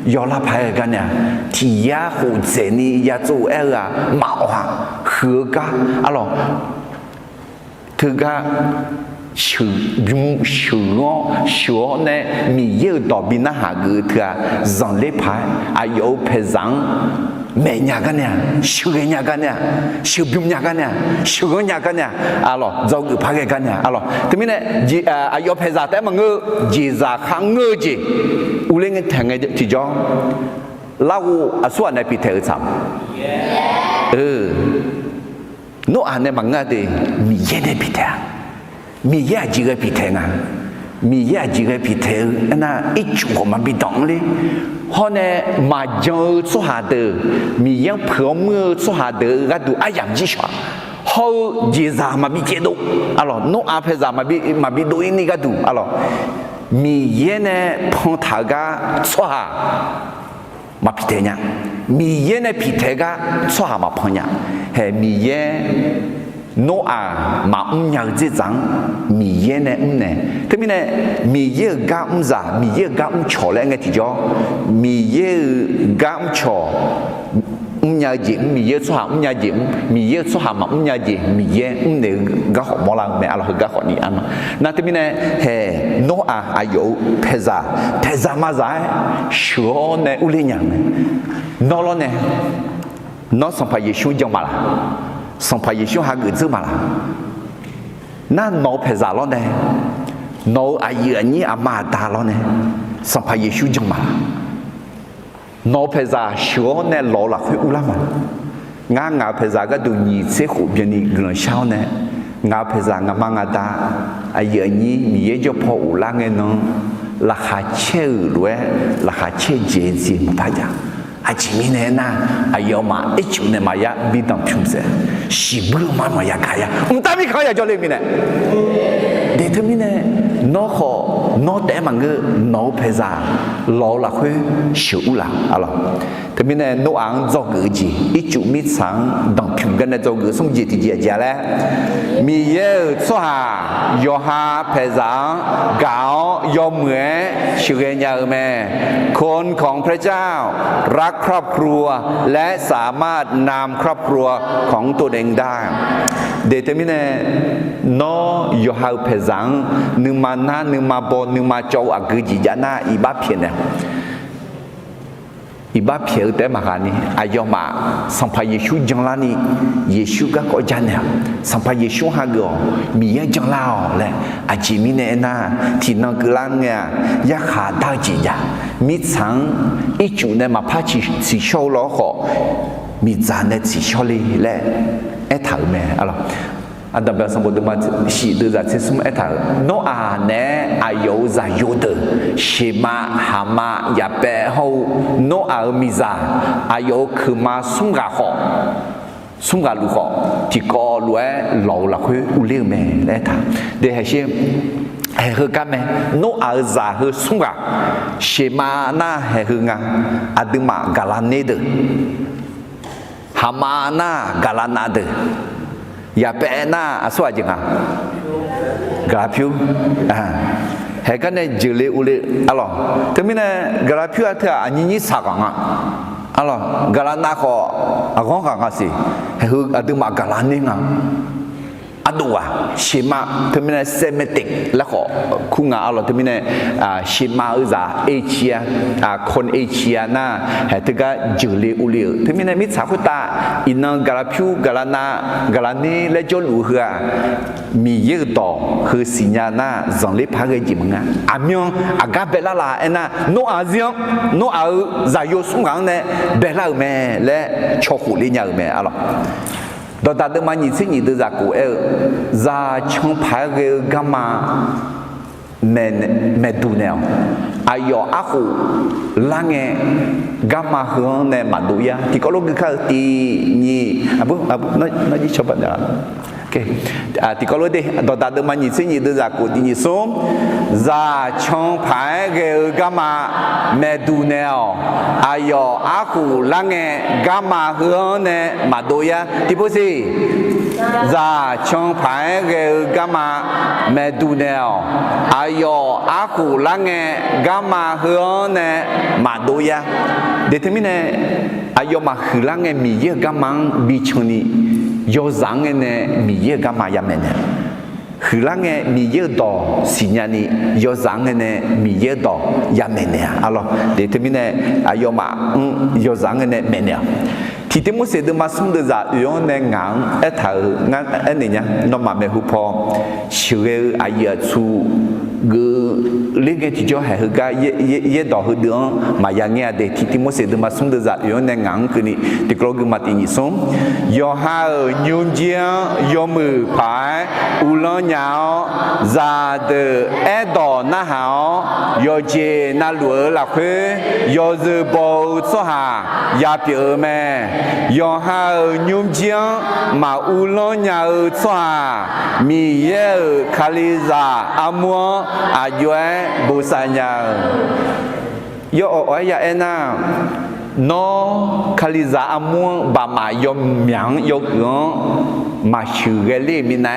yo la pai ga nya ti ya hu ze ni ya zo era ma wa hu ga alo thứ ga sự dùng sự này mi yêu đó bên na hà gửi thứ dòng lễ phải ai yêu phải rằng mẹ nhà cái này sự cái nhà cái này sự bùm nhà cái này sự cái nhà cái này alo dâu gửi phải cái này alo thế mình này ai yêu phải rằng thế mà ngư gì ra khang ngư gì u lên cái thằng này chỉ cho lau suốt này bị thế sao nó anh này bằng thì mi yên này bị thế mi ya chỉ cái bị thế à mi ya chỉ cái bị thế na ít chỗ mà bị động đi họ này mà giờ số hạt được mi yang phở mưa số hạt được cái đủ ai làm gì sao họ gì ra mà bị chết đâu alo nó áp ra mà bị đuổi ní cái đủ alo mi yên này phong thả cái số hạt mà bị thế nhá mi yên này bị thế cái số hạt mà phong nhá hay mi yên nó mà nhớ gì rằng mi yên này thế mình này mi yên gam giả mi yên gam chó lại nghe thì cho mi yên gam chó nhớ gì mi yên số hàng nhớ gì mi yên số hàng mà nhớ gì mi yên này gác họ bỏ lang mẹ Allah gác họ đi ăn na thế mình này he nó ayo peza mà giải số này uli nhang nó lo này nó xong phải Giêsu trong mà là xong phải Giêsu hai người chứ mà là na nó phải giả lo này nó ai nhỉ mà ta lo này xong phải Giêsu trong mà nó phải giả số này lo là phải ulama ngã phải giả cái đồ nhị sẽ khổ biến đi gần sau này ngã phải giả ngã mang ngã ta ai nhỉ mi cho phổ là nghe nó là khá chơi rồi là khá chơi gì mà phải giả chỉ mình này na ayo mà ít chút này mà ya bị đâm phun se, xí bự mà ya khai ya, ta bị khai ya cho lên mình này, để thế mình này nó khó nó để mà ngư nó phải ra lo là khơi xỉu là, alo, thế mình này nó ăn do cái gì, ít chút mít sáng đâm phun cái này do cái xong gì thì gì vậy lẽ, mi yêu số hà, yo hà phải ra gạo yo mười, sự cái nhà mẹ, conของพระเจ้ารักครอบครัวและสามารถนำครอบครัวของตัวเองได้เดตมิเนโนโยฮาเพซังนึงมานานึงมาบนึงมาโจอะกึจิยานาอีบาเพียนเนี่ยอีบาเพียแต่มากันนี่อายอมาสัมภาเยซูจังลานี่เยซูก็ก็จันเนี่ยสัมภาเยซูฮากอมียจังลาแหละอาจิมิเนนาที่นกลังเนี่ยยาขาดาจิยามีสังอีจุเนี่ยมาพาชิโชล้อขอมีจานเนี่ยชิโชลีแหละเอถาแม่อะไรอันดับแรกสมบูรณ์มาสีเดือดที่สมเอถาโนอาเนี่ยอายุจะยุดชิมาหามาอย่าเปะเขาโนอามิซาอายุคือมาสุงกาขอสุงกาลูกที่ก่อรวยหล่อละคุยอุเลี้ยงแม่เอถาเดี๋ยวให้เชื่อให้คือกันไหมโนอาจะคือสุงกาชิมาหน้าให้คืองาอดึมากาลานีเดหามาหน้ากาลานาเดอย่าเปะหน้าสวัสดีครับกราฟิวให้กันเนี่ยจิเลอุเลอะไรแต่ไม่เนี่ยกราฟิวเธออันนี้สักกังอะไรกาลานาเขาอ่ะก้องกังสิให้คืออดึมากาลานีงอดูว่าชิมาที่มันเซมิติกแล้วก็คุณงาอะไรที่มันชิมาอุจาเอเชียคนเอเชียน่ะเหตุการณ์จุลีอุลีที่มันมิสาคุตาอินกาลาพิวกาลานากาลานีและจลูเหือมีเยอะต่อคือสิญญาณน่ะจังเล็บพาเกจิมังอ่ะอามิองอากาเบลาลาเอ็น่ะโนอาเซียงโนอาซาโยสุงังเนี่ยเบลาเมและชอคุลิญาเมอะไร到达的嘛，你自己都在过在穷派个干嘛？没度呢？哎呦，阿虎，啷个干嘛和那马度呀？你搞那个看的你啊不，那你说不的。Okay, thì có lối đi, đó ta được mà nhìn thấy nhiều thứ của đi xuống, ra trong phải cái gamma medunel, ayo aku lange gamma hướng này mà đôi á, thì bố gì, ra trong phải cái gamma medunel, ayo aku lange gamma hướng này mà đôi á, để thế này, ayo mà hướng lange mi ye gamma bị choni. Yo zange ne mi ye gama ya mene คือละเงมีเยอะดอสิญญาณียอสังเงเนี่ยมีเยอะดอยาเมเนี่ยอะล่ะเดี๋ยวที่มีเนี่ยอายอมายอสังเงเนี่ยเมเนี่ยที่ที่มุสลิมมาสุ่มเดือดย้อนในงานถ่ายงานเนี่ยน้องมาเมหุพอชื่ออายะชูกูเลี้ยงที่จะให้เขาเยดอเขาเดือนมาอย่างเงี้ยเด็กที่มุสลิมมาสุ่มเดือดย้อนในงานคือนี่ที่กรอกมาที่นี่ส่งยอหายุ่งเจียยอมือพายอุลอนยาวซาเดดอหน้าหาวยอเจน่าหลัวหลักเฮยอจะบอกสหายาเปียแม่ยอหายุ่งเจียมาอุลอนยาวสหามีเยคาลิซาอามัวอายุบุษญายออ้อยาเอ็น่านอคาลิซาอามัวบามายอมยังยกงมาชื่อเกลีมินะ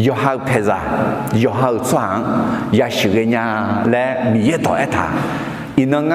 ยอหาเพซายอหาสว่างยาชื่อเกญาและมีเยต่อเอตาอินัง